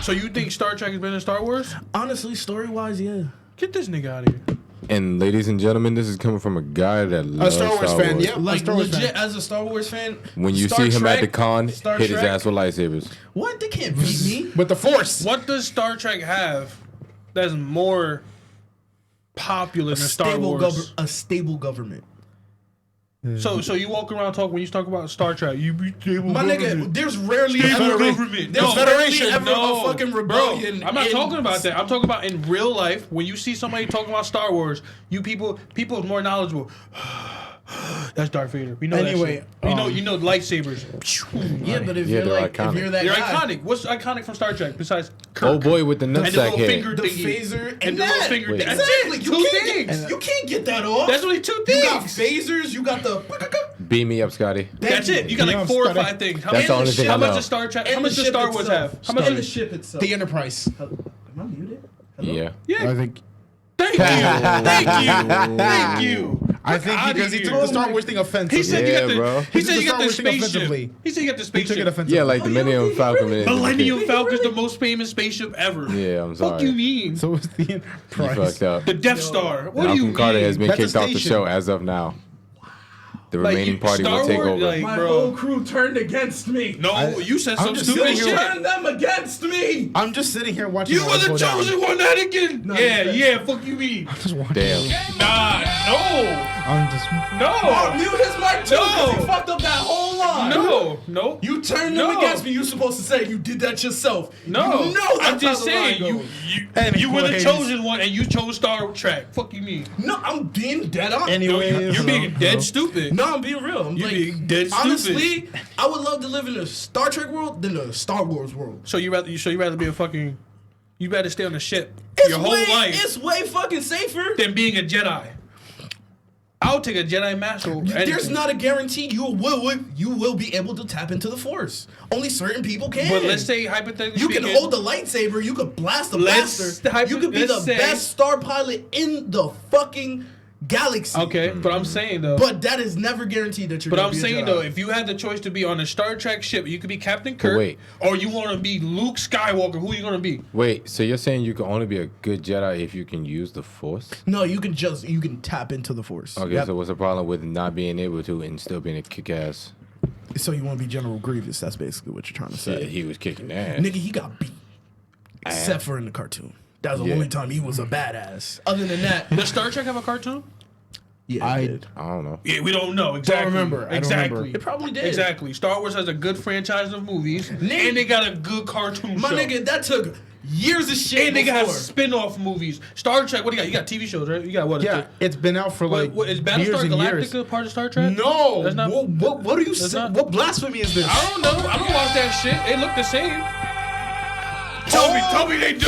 So you think Star Trek is better than Star Wars? Honestly, story wise, yeah. Get this nigga out of here. And ladies and gentlemen, this is coming from a guy that loves Star Wars fan, yep. Like Star Wars legit, fan. as a Star Wars fan. When you Star see him at Trek- the con, Star hit his Trek- ass with lightsabers. What? They can't beat me. With the Force. What does Star Trek have that's more popular than Star Wars? A stable government. So you walk around talk when you talk about Star Trek. You be stable My government. nigga, there's rarely Stable ever government. there's No, rarely Federation. ever a fucking rebellion. Bro, I'm not talking about that. I'm talking about in real life. When you see somebody talking about Star Wars, you people is more knowledgeable. That's Darth Vader. We know Anyway, that shit. You know lightsabers. Yeah, but if Yeah, you're they're like, if iconic. you're that They're guy, iconic. What's iconic from Star Trek besides Kirk? Oh boy with the and the nutsack little head. finger the thingy. phaser And and the little that. finger. Wait. That's Exactly. it. You Two can't things. you can't get that off. That's only two You got things. phasers. You got the. Beam me up, Scotty. That's it. You got Yeah, like I'm 4 or studying. 5 things. That's the only thing I How much know. does Star Trek? And How much the does ship Star Wars itself. have? How much And the does ship itself. The Enterprise. Am I muted? Hello? Yeah. Yeah. I think. Thank you. Thank you. Thank you. I think outta because he here. took the Star Wars thing offensively. He said Yeah, you got the. bro. He said took you the got Star the Wars thing spaceship. offensively. He said you got the He took it spaceship. offensively. Yeah, like the Millennium Falcon. Millennium Falcon is the most famous spaceship ever. Yeah, I'm sorry. Fuck you mean? So it's the You Enterprise. fucked up. The Death Star. What do you Malcolm mean? Carter has been That's a kicked off the station. show as of now. The Like, remaining you- party Star will take Wars, over. like- My bro. whole crew turned against me. No, you said some just stupid sitting You here- shit. turned them against me. I'm just sitting here watching. You all were this the go down. chosen one, Anakin. No, Yeah, you- yeah. Fuck you mean? Just watching. Damn. Nah, I'm just. Oh, no, mute his mic too. 'Cause No. he fucked up that whole line. no. You turned them No. against me. You're supposed to say you did that yourself. No, You know that's I'm just how the line saying you goes. you were the Anyways. chosen one and you chose Star Trek. Fuck you mean? No, I'm being dead on. Anyways, You're being dead stupid. No, I'm being real. I'm You're like, being dead stupid. honestly, I would love to live in a Star Trek world than a Star Wars world. So you rather be a fucking you rather stay on the ship your whole life It's way fucking safer. than being a Jedi. I'll take a Jedi Master. over There's anything. not a guarantee you will be able to tap into the Force. Only certain people can. But let's say hypothetically you can speaking, hold the lightsaber. You could blast the Let's blaster. You could be the let's say- best star pilot in the fucking galaxy. Okay, but I'm saying though. But that is never guaranteed that you're. But gonna I'm be a saying Jedi. though, if you had the choice to be on a Star Trek ship, you could be Captain Kirk, wait. or you want to be Luke Skywalker. Who are you gonna be? Wait, so you're saying you can only be a good Jedi if you can use the Force? no, you can tap into the Force. Okay, Yep. so what's the problem with not being able to and still being a kick-ass? So you want to be General Grievous? That's basically what you're trying to say. Yeah, he was kicking ass. Nigga, he got beat. Except for in the cartoon. That was the Yeah. only time he was a badass. Other than that, Does Star Trek have a cartoon? yeah, I- it did. I don't know. Yeah, we don't know exactly. remember. I don't exactly. remember. It probably did. Exactly. Star Wars has a good franchise of movies, and they got a good cartoon My show. nigga, that took years of shit. And they got before. spin-off movies. Star Trek. What do you got? You got TV shows, right? You got what? Yeah, it's been out for like What is years Battlestar and years. Galactica part of Star Trek? No, That's not- what are you that's saying? not- What blasphemy is this? I don't know. I don't watch that shit. They look the same. Tell me they do.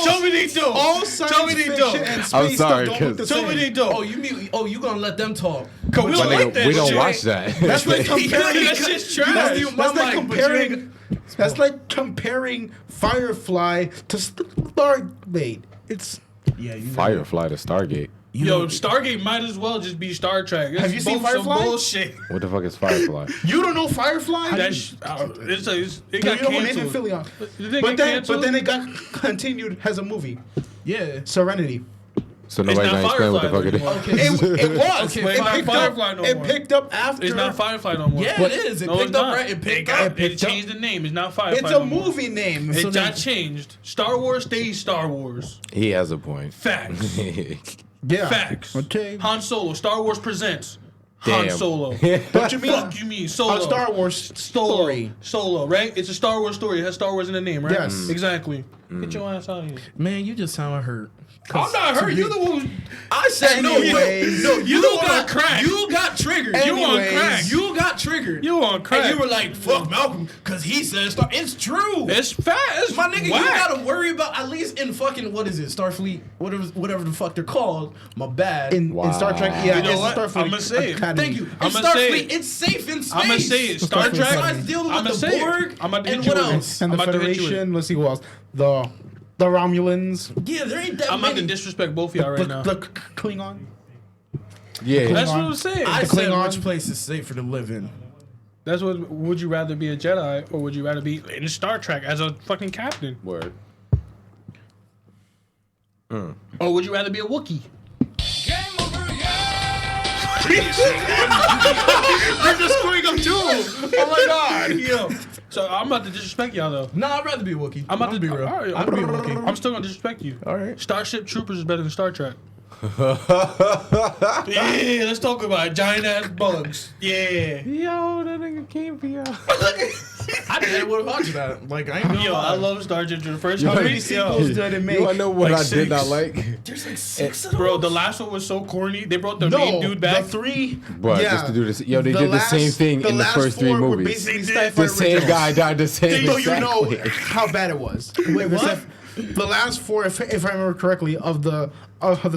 Tell me they do. All Tell science me they fiction do. and space I'm sorry, stuff don't look the 'cause- Tell me same. they do. You gonna let them talk? Cause we My don't nigga, like that we don't shit. watch that. That's like comparing. That shit's trash. That's my like mic, but you comparing. That's like comparing Firefly to Stargate. It's Yeah, you. Firefly to Stargate. Yo, Stargate might as well just be Star Trek. It's Have you seen both some Firefly? bullshit. What the fuck is Firefly? you don't know Firefly. It You got know when Nathan canceled. Fillion. Did they But get then, canceled? but then it got continued as a movie. Yeah. Serenity. So nobody's not gonna explain what the Firefly fuck it is. anymore. Okay. It was. Okay, it, not picked Firefly up, no it more. picked up after. It's not Firefly no more. Yeah, it is. It No, picked it's up not. right. It picked got- up. It changed the name. It's not Firefly. It's no a more. movie name. It So got changed. Star Wars stays Star Wars. He has a point. Facts. yeah. Facts. Okay. Han Solo. Star Wars presents Han Damn. Solo. Don't you mean Fuck you mean Solo? a Star Wars story? Solo, right? It's a Star Wars story. It has Star Wars in the name, right? Yes. Exactly. Get your ass out of here. Man, you just sound hurt. I'm not hurt. You the one who... I said Anyways. You the one on crack. You got triggered. You on Anyways. crack. You got triggered. You on crack. And you were like, "Fuck Malcolm," because he said Star. It's true. It's fast. My nigga, whack. you gotta worry about at least in fucking what is it, Starfleet, whatever the fuck they're called. My bad. In Star Trek, yeah, You know it's what? Starfleet I'ma say it. Academy. Thank you. In I'ma say Starfleet, it. it's safe in space. I'm gonna say it. Star Starfleet Trek. Academy. Guys dealing I'ma with the say it. Borg. I'm about to and hit you what with it. else? And the I'm about to hit you with it. Federation. Let's see who else. The Romulans. Yeah, there ain't that I'm about many. to disrespect both of y'all right now. The Klingon. Yeah. That's what I'm saying. I the said Klingon. which place is safer to live in. That's what. Would you rather be a Jedi or would you rather be in Star Trek as a fucking captain? Word. Or would you rather be a Wookiee? We're just screwing up too. Oh my god. Yo. So I'm about to disrespect y'all though. No, I'd rather be a Wookiee. I'm about to be real. All right, I'm gonna be a Wookiee. I'm still gonna disrespect you. All right. Starship Troopers is better than Star Trek. Yeah, let's talk about it. Giant ass bugs. Yeah. Yo, that nigga came for y'all. I didn't want to watch that. Like, I ain't gonna Yo, lie. I love Star Trek. The first How movie, many sequels did it make? You wanna know what Like I did not six. like? There's like 6 of those. bro, the last one was so corny. They brought the No, main dude back. the 3. Bro, just to do this. Yo, they did the same thing in the last first 3 4 were movies. basically They did. sci-fi The same originals. guy died the same So exact you know way. how bad it was. Wait, what? The last 4, if I remember correctly, of the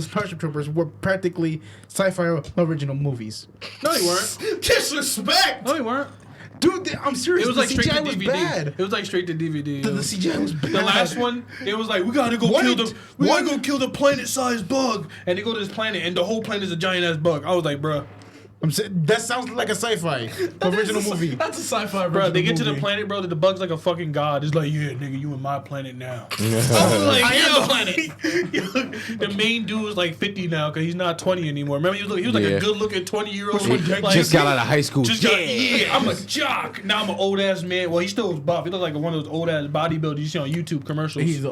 Starship Troopers were practically sci-fi original movies. No, they weren't. Disrespect, No, they weren't. dude. I'm serious. It was like the straight CGI to was DVD. bad. It was like straight to DVD. The CGI was bad. The last one, it was like we gotta go kill the planet-sized bug, and they go to this planet, and the whole planet is a giant ass bug. I was like, bruh, I'm saying that sounds like a sci-fi original movie. That's a sci-fi original bro. They get to the movie. planet, bro. The bug's like a fucking god. It's like, yeah, nigga, you in my planet now. I was like, I am the planet. The main dude was like 50 now because he's not 20 anymore. Remember, he was like Yeah. a good-looking 20-year-old. Just got out of high school. Yeah, I'm a jock. Now I'm an old ass man. Well, he still was buff. He looked like one of those old ass bodybuilders you see on YouTube commercials. He's an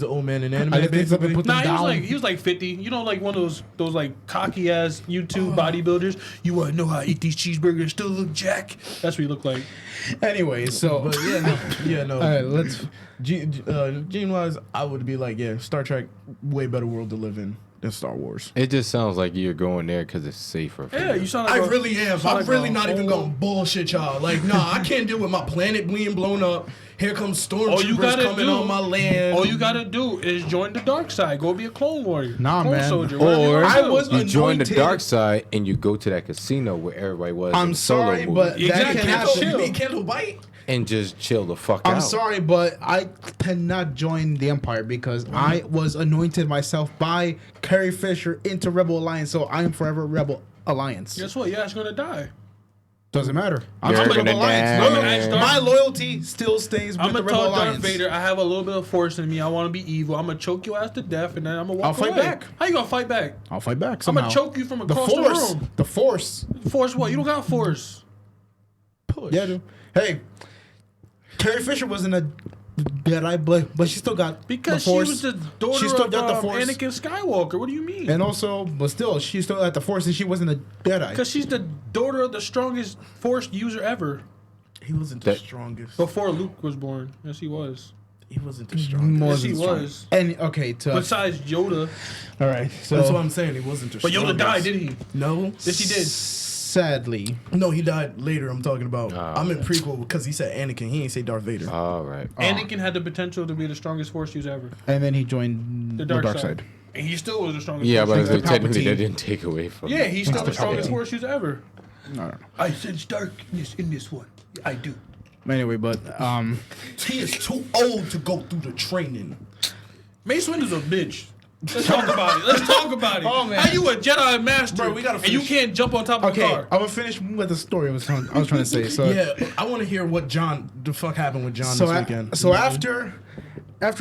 old man in anime. I didn't think something basically. put them Nah, down. he was like 50. You know, like one of those like cocky ass YouTube bodybuilders. You want to know how I eat these cheeseburgers and still look jack? That's what he looked like. Anyway, so But yeah, no. all right, let's. Gene-wise, I would be like, yeah, Star Trek, way better world to live in than Star Wars. It just sounds like you're going there because it's safer. For Yeah, you. you sound I like really am. sound I'm like really a not even whole- gonna bullshit y'all. Like, nah, I can't deal with my planet being blown up. Here comes All you stormtroopers gotta coming do- on my land. All you gotta do is join the dark side. Go be a clone warrior. Nah, clone man. soldier. whatever you Or wanna I do. was- you join the anointed. dark side and you go to that casino where everybody was. in I'm the solo sorry, movie but that Exactly. can Candle happen. chill. You mean Candle Bite? and just chill the fuck out. I'm sorry, but I cannot join the Empire because I was anointed myself by Carrie Fisher into Rebel Alliance, so I am forever Rebel Alliance. Guess what? Your ass gonna die. Doesn't matter. I'm You're Rebel gonna Alliance. die. No, I'm gonna ask Darth- my loyalty still stays with I'm the gonna Rebel tell Darth Alliance. Vader I have a little bit of force in me. I want to be evil. I'm gonna choke your ass to death, and then I'm gonna walk I'll fight away. back. How you gonna fight back? I'll fight back I'm somehow. gonna choke you from the across Force. the room. The Force. Force what? You don't got force. Yeah, dude. Hey, Carrie Fisher wasn't a Jedi, but she still got Because the Force. she was the daughter She still of got the Force. Anakin Skywalker. What do you mean? And also, but still, she still had the Force, and she wasn't a Jedi. Because she's the daughter of the strongest Force user ever. He wasn't the That- strongest. Before Luke was born. Yes, he was. He wasn't the strongest. More Yes, than he strong. was. And okay, to Besides Yoda. all right. So That's what I'm saying. He wasn't the But strongest. Yoda died, didn't he? No. Yes, he did. sadly, No, he died later. I'm talking about. Oh, I'm in prequel because he said Anakin. He ain't say Darth Vader. All right. Anakin had the potential to be the strongest Force user ever. and then he joined The dark, side. And he still was the strongest Yeah, Force but user. technically Palpatine. that didn't take away from. Yeah, he's still the strongest Palpatine. Force user ever. No. I sense darkness in this one. I do. Anyway, but He is too old to go through the training. Mace Windu's a bitch. Let's talk about it. Let's talk about it. Oh, man. How you a Jedi master Bro, we gotta and you finish. can't jump on top of okay, a car? I'm gonna finish with the story I was trying to say. So Yeah, I want to hear what the fuck happened with John so this a- weekend. so after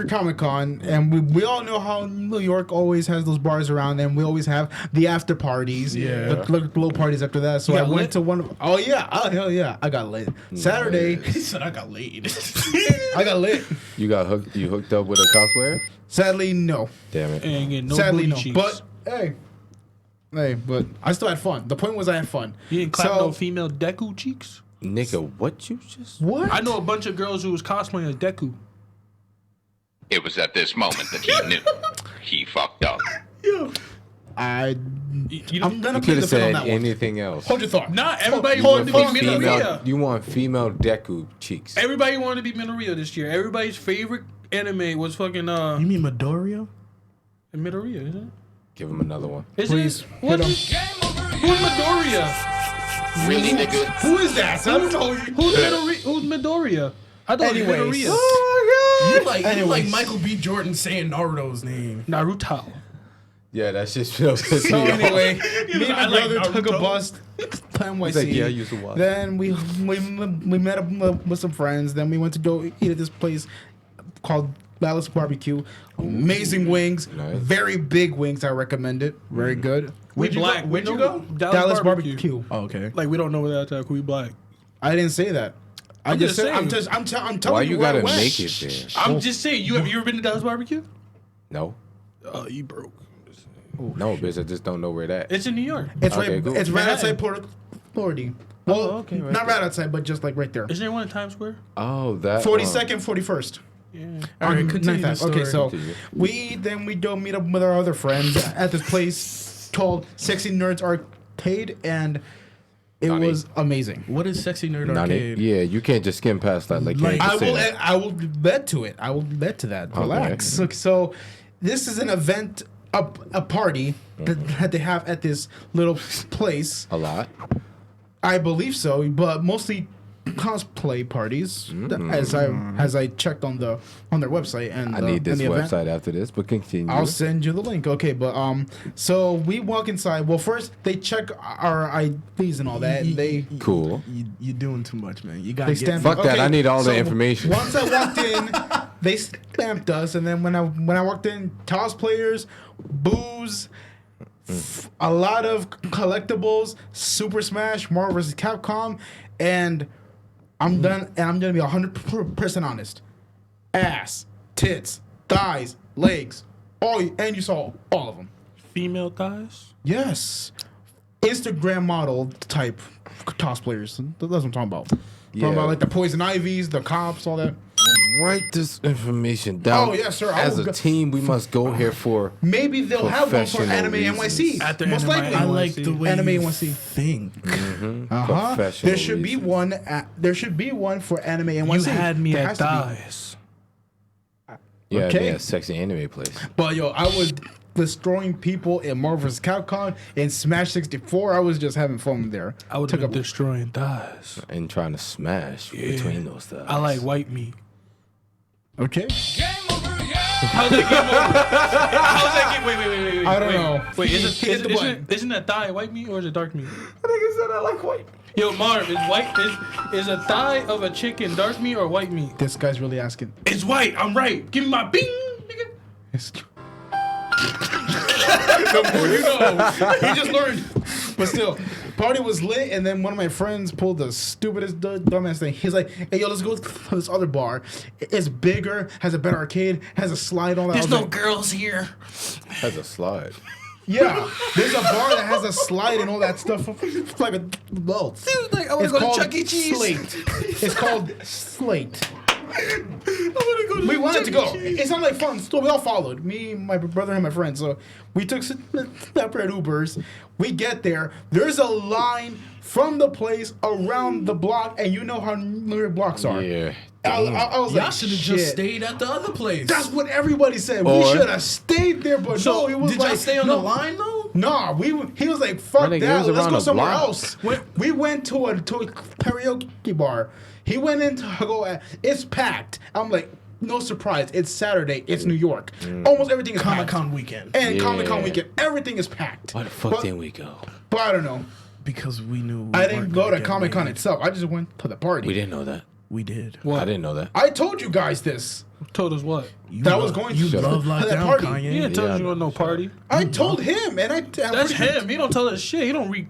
Comic-Con, and we all know how New York always has those bars around, and we always have the after parties, Yeah. the glow parties after that. So You I got went lit? to one of, oh yeah, oh hell yeah, I got lit. Saturday, he said I got laid. I got lit. You got hooked. You hooked up with a cosplayer. Sadly, no. Damn it. Ain't getting no Sadly, booty no. cheeks. But hey, but I still had fun. The point was I had fun. You didn't clap So- no female Deku cheeks? Nigga, what you just? What? I know a bunch of girls who was cosplaying as Deku. It was at this moment that he knew. He fucked up. I. You I'm gonna You play could the have film on said that one. anything else. Hold your thought. Not everybody Hold- wanted to hold- be hold- Minoria. You want female Deku cheeks. Everybody wanted to be Minoria this year. Everybody's favorite anime was fucking You mean Midoriya? Minoria, isn't it? Give him another one. Is Please, it? What hit is? Who's Midoriya? Really, nigga? Who is that? Who's Midoriya? I thought it was Anyways. Midoriya. You like Anyways. Michael B. Jordan saying Naruto's name. Naruto. Yeah, that shit feels. So anyway, me and I my like brother took a Naruto. bus to NYCC. He's like, yeah, I used to watch. Then we met up with some friends. Then we went to go eat at this place called Dallas Barbecue. Amazing wings, Nice. very big wings. I recommend it. Very good. We Where'd you black. go? Where'd you We go? know Dallas Barbecue. Oh, okay. Like we don't know where that's at. We black. I didn't say that. I'm just just said. I'm saying. just. I'm telling Why you you where I gotta went. make it there? I'm just saying. You ever been to Dallas Barbecue? No. Oh, you broke. No, bitch, I just don't know where that. It's in New York. It's Okay, right. cool. It's right Manhattan. outside Port Authority. Well, okay, right not there. right outside, but just like right there. Isn't there one in Times Square? Oh, that 42nd, 41st. Yeah. All right, continue the 9th. story. Okay, so Continue. we go meet up with our other friends at this place called Sexy Nerds Arcade, and it Nani? was amazing. What is Sexy Nerd Nani? Arcade? Yeah, you can't just skim past that. Like, you ain't I just will. saying that. I will bet to it. I will bet to that. Relax. Okay. So, this is an event, a party that they have at this little place. A lot. I believe so, but mostly cosplay parties. As I checked on their website, and I need this and the event. website after this, but continue. I'll send you the link. Okay, but so we walk inside. Well, first they check our IDs and all that. And they Cool. You're doing too much, man. You gotta they get. stamp. Fuck that, okay, I need all the so information. Once I walked in, they stamped us, and then when I walked in, cosplayers, booze. A lot of collectibles, Super Smash, Marvel vs. Capcom, and I'm done. And I'm gonna be 100% honest. Ass, tits, thighs, legs, and you saw all of them. Female thighs? Yes, Instagram model type cosplayers. That's what I'm talking about. Yeah. Talking about like the Poison Ivies, the cops, all that. Write this information down. Oh, yes, sir. I As will a go- team, we must go here for. Maybe they'll have one for Professional Anime reasons. NYC. At the Most Anime likely. I like the way Anime you NYC. think. Uh-huh. Professional There should be reasons. one. There should be one for Anime NYC. You had me There at has to be. thighs. Yeah, Okay. man, sexy anime place. But yo, I was destroying people in Marvel vs. Capcom in Smash 64. I was just having fun there. I would Took have been a- destroying thighs. And trying to smash between those stuff. I like white meat. Okay. How's that game over? How's that game? Wait. I don't know. Wait, He hit the button. isn't that thigh white meat or is it dark meat? I think I said I like white. Yo, Marv, is a thigh of a chicken dark meat or white meat? This guy's really asking. It's white. I'm right. Give me my bing, nigga. The more you know. He just learned. But still, party was lit, and then one of my friends pulled the stupidest, dumbass thing. He's like, "Hey, yo, let's go to this other bar. It's bigger, has a better arcade, has a slide on it." I was like, girls here. Has a slide. yeah, there's a bar that has a slide and all that stuff. It's like a well, Like, I want it's to go called to Chuck E. Cheese. Slate. It's called Slate. I want to go to We wanted Chuck to E. go. Cheese. It sounded like fun. So we all followed. Me, my brother, and my friend. So we took separate Ubers. We get there. There's a line from the place around the block, and you know how New York blocks are. Yeah. I was Y'all like, should have shit. just stayed at the other place. That's what everybody said. We Or- should have stayed there, but no, it was Did like, y'all stay on no, the line though? Nah, he was like, fuck Running, it that. was Let's around go the somewhere block. else. We went to a karaoke bar. He went in to go at, it's packed. I'm like, no surprise. It's Saturday. It's New York. Almost everything is Comic packed. Con weekend. And Comic Con Yeah. weekend. Everything is packed. Why the fuck but, didn't we go? But I don't know. Because we knew. I didn't go to Comic Con itself. I just went to the party. We didn't know that. We did. I didn't know that. I told you guys this. Told us what? That I was going You to love that lockdown, party. Kanye. He didn't tell Yeah, you on no party. I told him, and That's him. He don't tell us shit. He don't do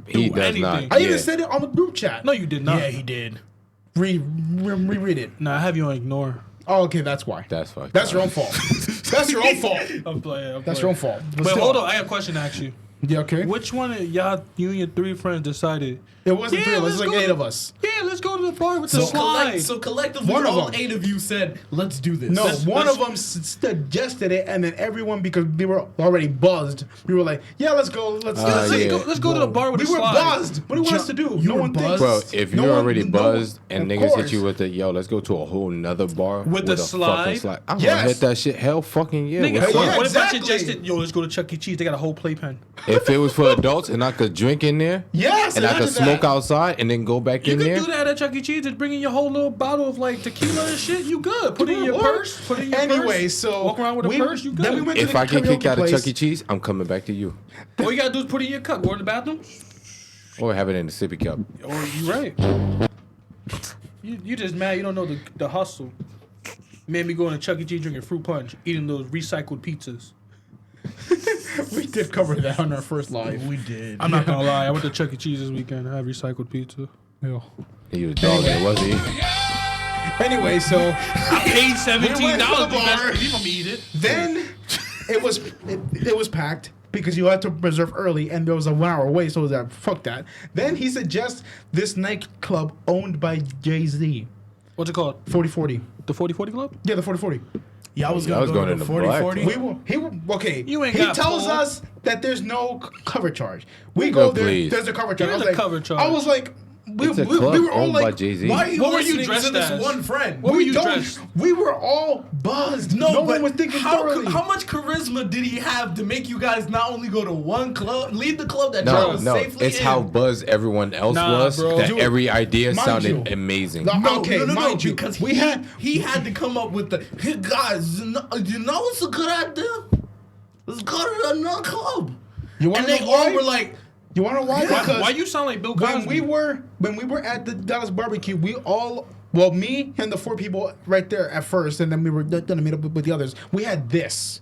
He does anything. not. I even Yeah. said it on the group chat. No, you did not. Yeah, he did. Reread it. Nah, I have you on ignore. Oh, okay, that's why. That's fucked That's up. your own fault. That's your own fault. I'm playing. That's your own fault. But Wait, still. hold on. I have a question to ask you. Yeah, okay. Which one of y'all, you and your three friends, decided? It wasn't Yeah, three of us. It was let's like go 8 to- of us. Yeah, let's go to the bar with the So, slide. collectively, One of all them. 8 of you said, "Let's do this." No, Let's- one let's- of them suggested it, and then everyone, because we were already buzzed, we were like, "Yeah, let's go. Let's yeah. Let's go to the bar with We the were slide. buzzed. What do you want us to do? You No were one thinks. buzzed? Bro, if No you're one- already no- buzzed and of niggas course. hit you with the yo, let's go to a whole nother bar With the a slide? fucking I'm Yes. gonna hit that shit. Hell fucking yeah. Nigga, What's what, up? what if I exactly. suggested, yo, let's go to Chuck E. Cheese? They got a whole playpen. If it was for adults and I could drink in there Yes, and I could imagine smoke that. outside and then go back You in can there. do that at Chuck E. Cheese. Just bring in your whole little bottle of like tequila and shit. You good? Put it in your What? purse. Put it in your Anyway, purse. so Walk around with a purse. You good? Then we went to If the I get kicked karaoke out of place. Chuck E. Cheese, I'm coming back to you. All you gotta do is put it in your cup. Go to the bathroom. Or have it in a sippy cup. Or you right. You just mad. You don't know the hustle. Made me going to Chuck E. Cheese drinking fruit punch, eating those recycled pizzas. We did cover that on our first live. We did. I'm not gonna lie. I went to Chuck E. Cheese this weekend. I had recycled pizza. Yeah. He was dogging, wasn't he? Anyway, so I paid $17. We went to the bar. You gonna eat it? then it was packed because you had to reserve early, and there was a 1 hour wait. So it was like, fuck that. Then he suggests this nightclub owned by Jay-Z. What's it called? 4040. The 4040 Club? Yeah, the 4040. Yeah, I was going going to in the 40-40. black. Okay. You ain't he got tells full. us that there's no cover charge. We No, go there. please. There's a cover charge. There's I was a like, cover charge. I was like, we It's a club were all owned by like, Jay-Z. Why are you What were you listening dressed to this as? one friend? What were we you don't. dressed? We were all buzzed. No one was thinking thoroughly. How much charisma did he have to make you guys not only go to one club, leave the club that y'all was No, safely it's in? how buzzed everyone else was. bro. That Dude, every idea mind sounded you. amazing. No, okay, no, mind you, because we had he had to come up with the hey guys. You know it's a good idea. Let's go to another club. You want And to they know why? all were like, You want to know why? Because Why you sound like Bill Cosby? when we were at the Dallas barbecue, we all, well, me and the 4 people right there at first, and then we were gonna meet up with the others. We had this.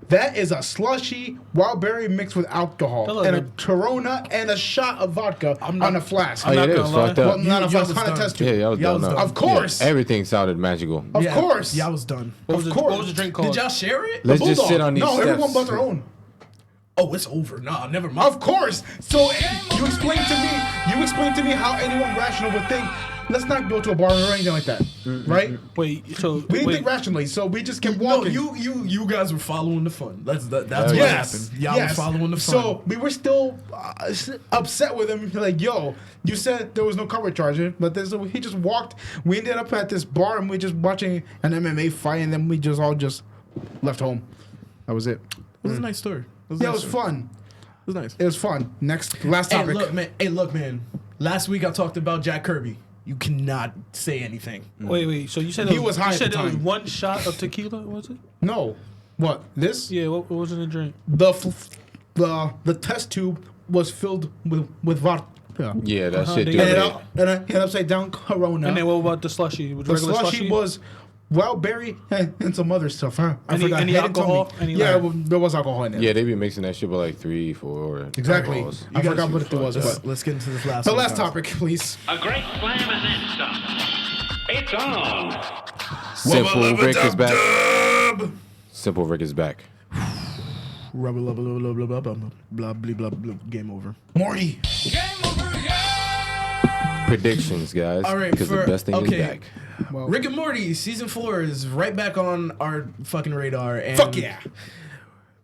That is a slushy wild berry mixed with alcohol Hello, and a man. Corona and a shot of vodka on a flask. Oh, yeah, not it gonna was lie. fucked Well, up. not a y'all flask, was on a done. test tube. Yeah, y'all was Y'all done was up. done. Of course. Everything sounded magical. Of yeah, course. yeah, I was done. What was the drink called? Did y'all share it? Let's just Bulldog. sit on these No, steps. everyone bought their own. Oh, it's over. Nah, never mind. Of course. So you explain to me how anyone rational would think, let's not go to a bar or anything like that, right? Wait, so We didn't think rationally, so we just kept No, walking. you guys were following the fun. That's what Yes, happened. Y'all were following the fun. So we were still upset with him. Like, yo, you said there was no cover charge, but he just walked. We ended up at this bar and we just watching an MMA fight, and then we just all just left home. That was it. it was a nice story. Yeah, it was fun. It was nice. It was fun. Last Hey, topic. look, man. Last week I talked about Jack Kirby. You cannot say anything. wait. So you said He there was high You at said the there was time. one shot of tequila. Was it? No, what this? Yeah. What was in the drink? The test tube was filled with vodka. Yeah, that shit they do got it. And an upside down Corona. And then what about the slushy? Was The regular slushy was wild berry and some other stuff. Huh? I Any- forgot. any He didn't tell alcohol? me. Any Yeah, like- well, there was alcohol in it. Yeah, they be mixing that shit with like 3, 4. Exactly. alcohols. I forgot what it was. But Let's get into this last the one, last guys. topic, please. A great slam and then some. It's on. Simple Rick is back. Simple Rick is back. Blah, blah, blah, blah, blah, blah, blah, blah, blah, blah, blah. Game over. Morty. Predictions, guys. All right, Because the best thing is back. Well, Rick and Morty season 4 is right back on our fucking radar. And fuck yeah.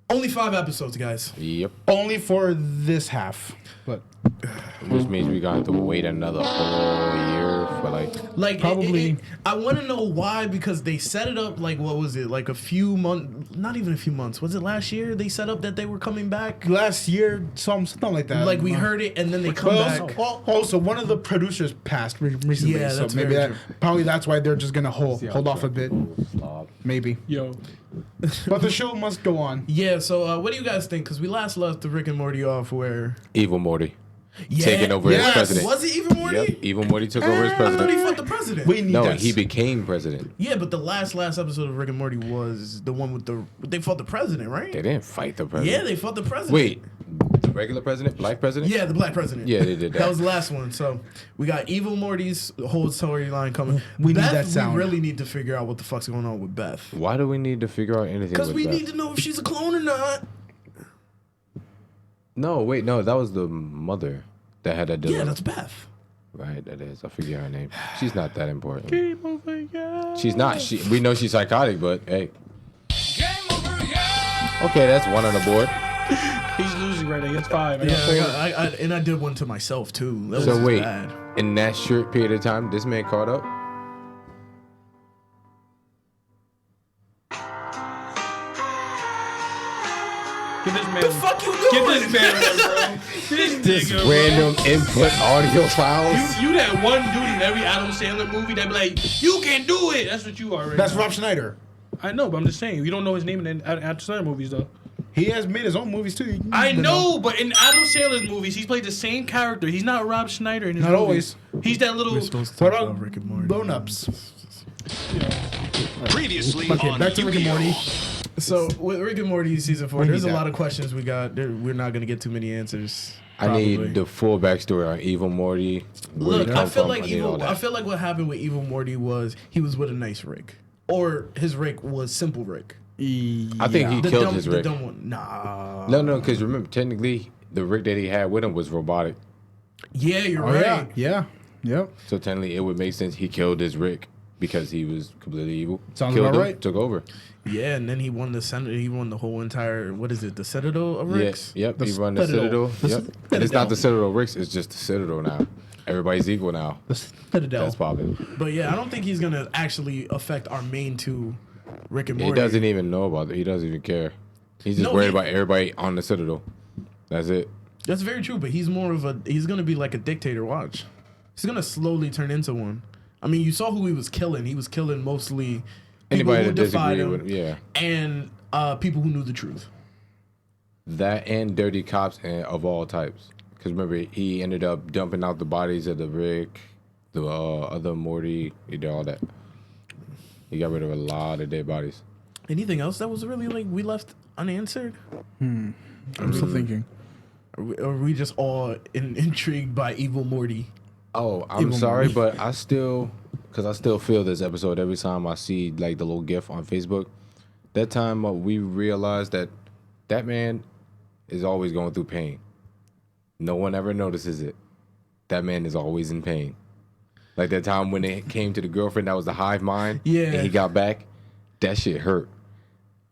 Only 5 episodes, guys. Yep. Only for this half. But Which means we gonna have to wait another whole year for Like Probably- I want to know why, because they set it up like, what was it, like a few months? Not even a few months. Was it last year? They set up that they were coming back. last year, something like that. Like we heard it, and then they come Well, back. also, one of the producers passed recently, Yeah, so that's maybe very probably that's why they're just gonna hold off a bit. Maybe, Yo. but the show must go on. Yeah. So what do you guys think? Because we last left the Rick and Morty off where Evil Morty yeah, taking over as yes. president. Was it even Morty? Yep. Evil Morty took over as I thought he president. fought the president. We need No, that. he became president. Yeah, but the last episode of Rick and Morty was the one with they fought the president, right? They didn't fight the Yeah, president. they fought the president. Wait, the regular president, black president? Yeah, the black president. Yeah, they did that. That was the last one. So we got Evil Morty's whole storyline coming. We need Beth, that sound. We really need to figure out what the fuck's going on with Beth. Why do we need to figure out anything? Because with we Beth? need to know if she's a clone or not. No, wait, no, that was the mother that had that dilemma. Yeah, that's Beth. Right, that is. I forget her name. She's not that important. She's not. We know she's psychotic, but hey. Okay, that's one on the board. He's losing right now. He gets 5. I got 4. And I did one to myself too. That So was wait, bad. in that short period of time, this man caught up. Give this man. The fuck you Give doing? this man one, bro. This This nigga, bro. random input audio files. You that one dude in every Adam Sandler movie that be like, you can do it. That's what you are right That's now. Rob Schneider. I know, but I'm just saying. You don't know his name in the Adam Sandler movies, though. He has made his own movies too. I know, but in Adam Sandler's movies, he's played the same character. He's not Rob Schneider in his Not movies. He's that little... What about Rick and Morty? Bone-ups. Previously Okay, on back to Rick and Morty. So with Rick and Morty season 4, We there's need a that. lot of questions we got. We're not gonna get too many answers. I probably. need the full backstory on Evil Morty. Where Look, he I come feel from. like I need all that. I feel like what happened with Evil Morty was he was with a nice Rick, or his Rick was simple Rick. I think he The killed dumb, his the Rick. dumb one. Nah. No, because remember, technically, the Rick that he had with him was robotic. Yeah, you're Oh right. yeah. Yep. So technically, it would make sense he killed his Rick because he was completely evil. Sounds Killed about him, right. Took over. Yeah, and then he won the Senate. He won the whole entire. What is it? The Citadel of Ricks. Yeah, yep. The He run the Citadel. Citadel. Yep. And it's not the Citadel Ricks. It's just the Citadel now. Everybody's equal now. The Citadel. That's popping. But yeah, I don't think he's gonna actually affect our main two, Rick and He Morty. doesn't even know about it. He doesn't even care. He's just No, worried he- about everybody on the Citadel. That's it. That's very true. But he's more of a. He's gonna be like a dictator. Watch. He's gonna slowly turn into one. I mean, you saw who he was killing. He was killing mostly people Anybody who that defied disagree him with, yeah, and people who knew the truth. that and dirty cops and of all types. Because remember, he ended up dumping out the bodies of the Rick, the other Morty. He did all that. He got rid of a lot of dead bodies. Anything else that was really like we left unanswered? I'm still thinking. Or are we just all intrigued by evil Morty? Oh, I'm sorry, but I still feel this episode every time I see like the little GIF on Facebook. That time we realized that man is always going through pain. No one ever notices it. That man is always in pain. Like that time when it came to the girlfriend that was the hive mind. Yeah. And he got back. That shit hurt.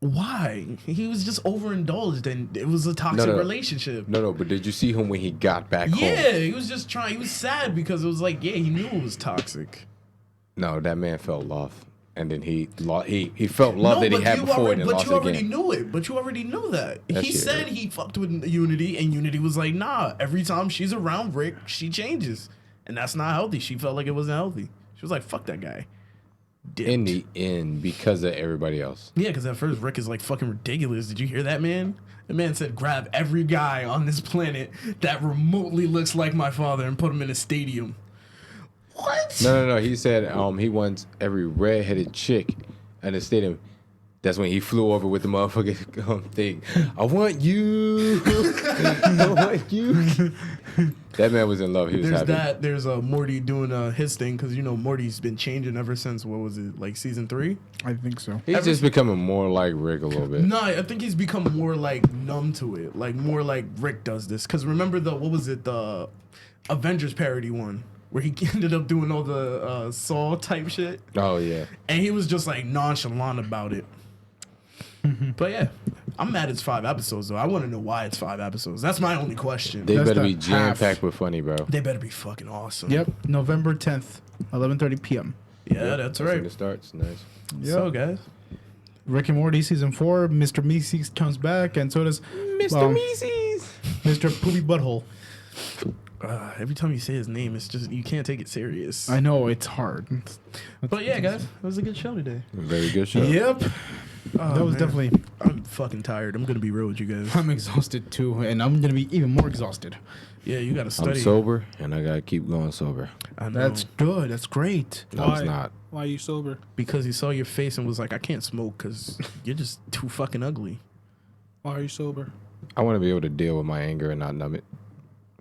Why? He was just overindulged and it was a toxic No. relationship. No, but did you see him when he got back Yeah, home? he was just trying. He was sad because it was like, yeah, he knew it was toxic. No, that man felt love. And then he felt love that he but had you before already, and then lost but it you already again. knew it. But you already knew that. That He shit said hurt. he fucked with Unity, and Unity was like, nah. Every time she's around Rick, she changes, and that's not healthy. She felt like it wasn't healthy. She was like, fuck that guy. Dipped. In the end, because of everybody else. Yeah, because at first Rick is like fucking ridiculous. Did you hear that, man? The man said, grab every guy on this planet that remotely looks like my father and put him in a stadium. What? No. He said he wants every redheaded chick at the stadium. That's when he flew over with the motherfucking thing. I want you. I want you. That man was in love. He was There's happy. that. There's Morty doing his thing because Morty's been changing ever since what was it like season 3? I think so. He's just becoming more like Rick a little bit. No, I think he's become more like numb to it, like more like Rick does this. Because remember the Avengers parody one where he ended up doing all the Saw type shit, Oh yeah. and he was just like nonchalant about it. But yeah, I'm mad it's 5 episodes though. I want to know why it's 5 episodes. That's my only question. They That's better the be jam packed with funny, bro. They better be fucking awesome. Yep. November 10th, 11:30 p.m. Yeah, that's When right. it starts. Nice. So guys, Rick and Morty season 4. Mr. Meeseeks comes back, and so does Mr. Poopy Butthole. every time you say his name, it's just you can't take it serious. I know it's hard. But yeah, guys, it was a good show today. Very good show. Yep. Oh, That was man. definitely. I'm fucking tired. I'm gonna be real with you guys. I'm exhausted too, and I'm gonna be even more exhausted. Yeah, you gotta I'm study. sober and I gotta keep going sober. I know. That's good. That's great. No, it's not. Why are you sober? Because he saw your face and was like, I can't smoke because you're just too fucking ugly. Why are you sober? I want to be able to deal with my anger and not numb it.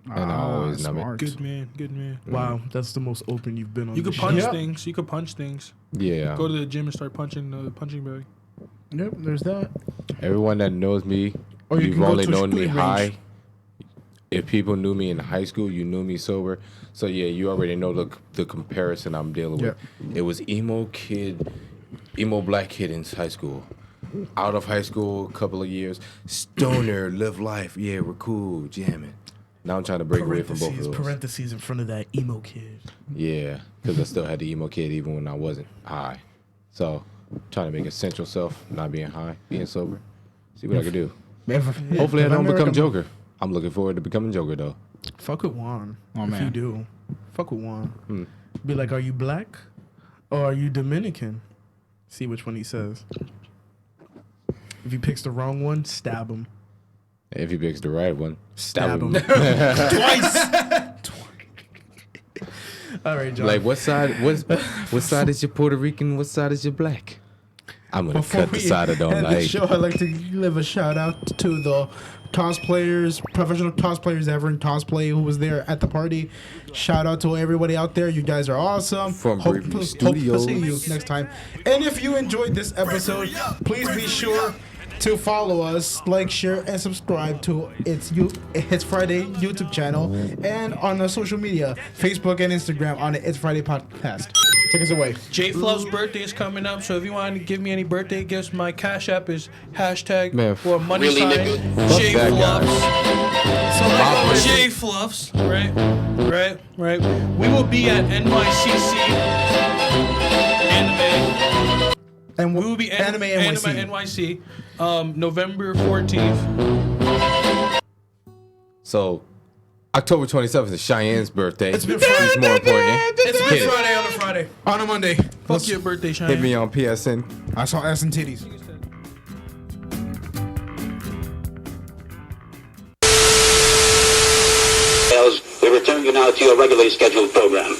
And I always numb it. smart. Good man. Good man. Wow, that's the most open you've been on. You this could punch show. things. You could punch things. Yeah. Go to the gym and start punching the punching bag. Yep. There's that. Everyone that knows me, Or you you've can go only to a known me shooting high. range. If people knew me in high school, you knew me sober. So yeah, you already know the comparison I'm dealing with. It was emo black kid in high school. Out of high school, a couple of years, stoner, live life. Yeah, we're cool, jamming. Now I'm trying to break away from both of those. Parentheses in front of that emo kid. Yeah, because I still had the emo kid even when I wasn't high. So trying to make essential self, not being high, being sober. See what I can do. Hopefully I don't become Joker. I'm looking forward to becoming Joker though. Fuck with Juan. Oh, if man. you do, fuck with Juan. Be like, are you black or are you Dominican? See which one he says. If he picks the wrong one, stab him. If he picks the right one, Stab him. All right, John. Like what side is your Puerto Rican? What side is your black? I'm gonna Before cut the side I don't end the like. show, I'd like to give a shout out to the cosplayers, professional cosplayers ever in cosplay who was there at the party. Shout out to everybody out there. You guys are awesome. From Hope Bravely to Studios. see you next time. And if you enjoyed this episode, please be sure to follow us, like, share, and subscribe to It's Friday YouTube channel and on the social media, Facebook and Instagram on the It's Friday podcast. Take us away. J Fluff's birthday is coming up, so if you want to give me any birthday gifts, my Cash App is hashtag Man, or money really, sign nigga? J that guy. Fluffs. So J Fluffs, right. We will be at NYCC Anime. And We will be Anime NYC. NYC, November 14th. So, October 27th is Cheyenne's birthday. It's been She's Friday. more important. It's Hit been it. Friday on a Friday. On a Monday. Fuck your birthday, Shine. Hit me on PSN. I saw ass and titties. We return you now to your regularly scheduled program.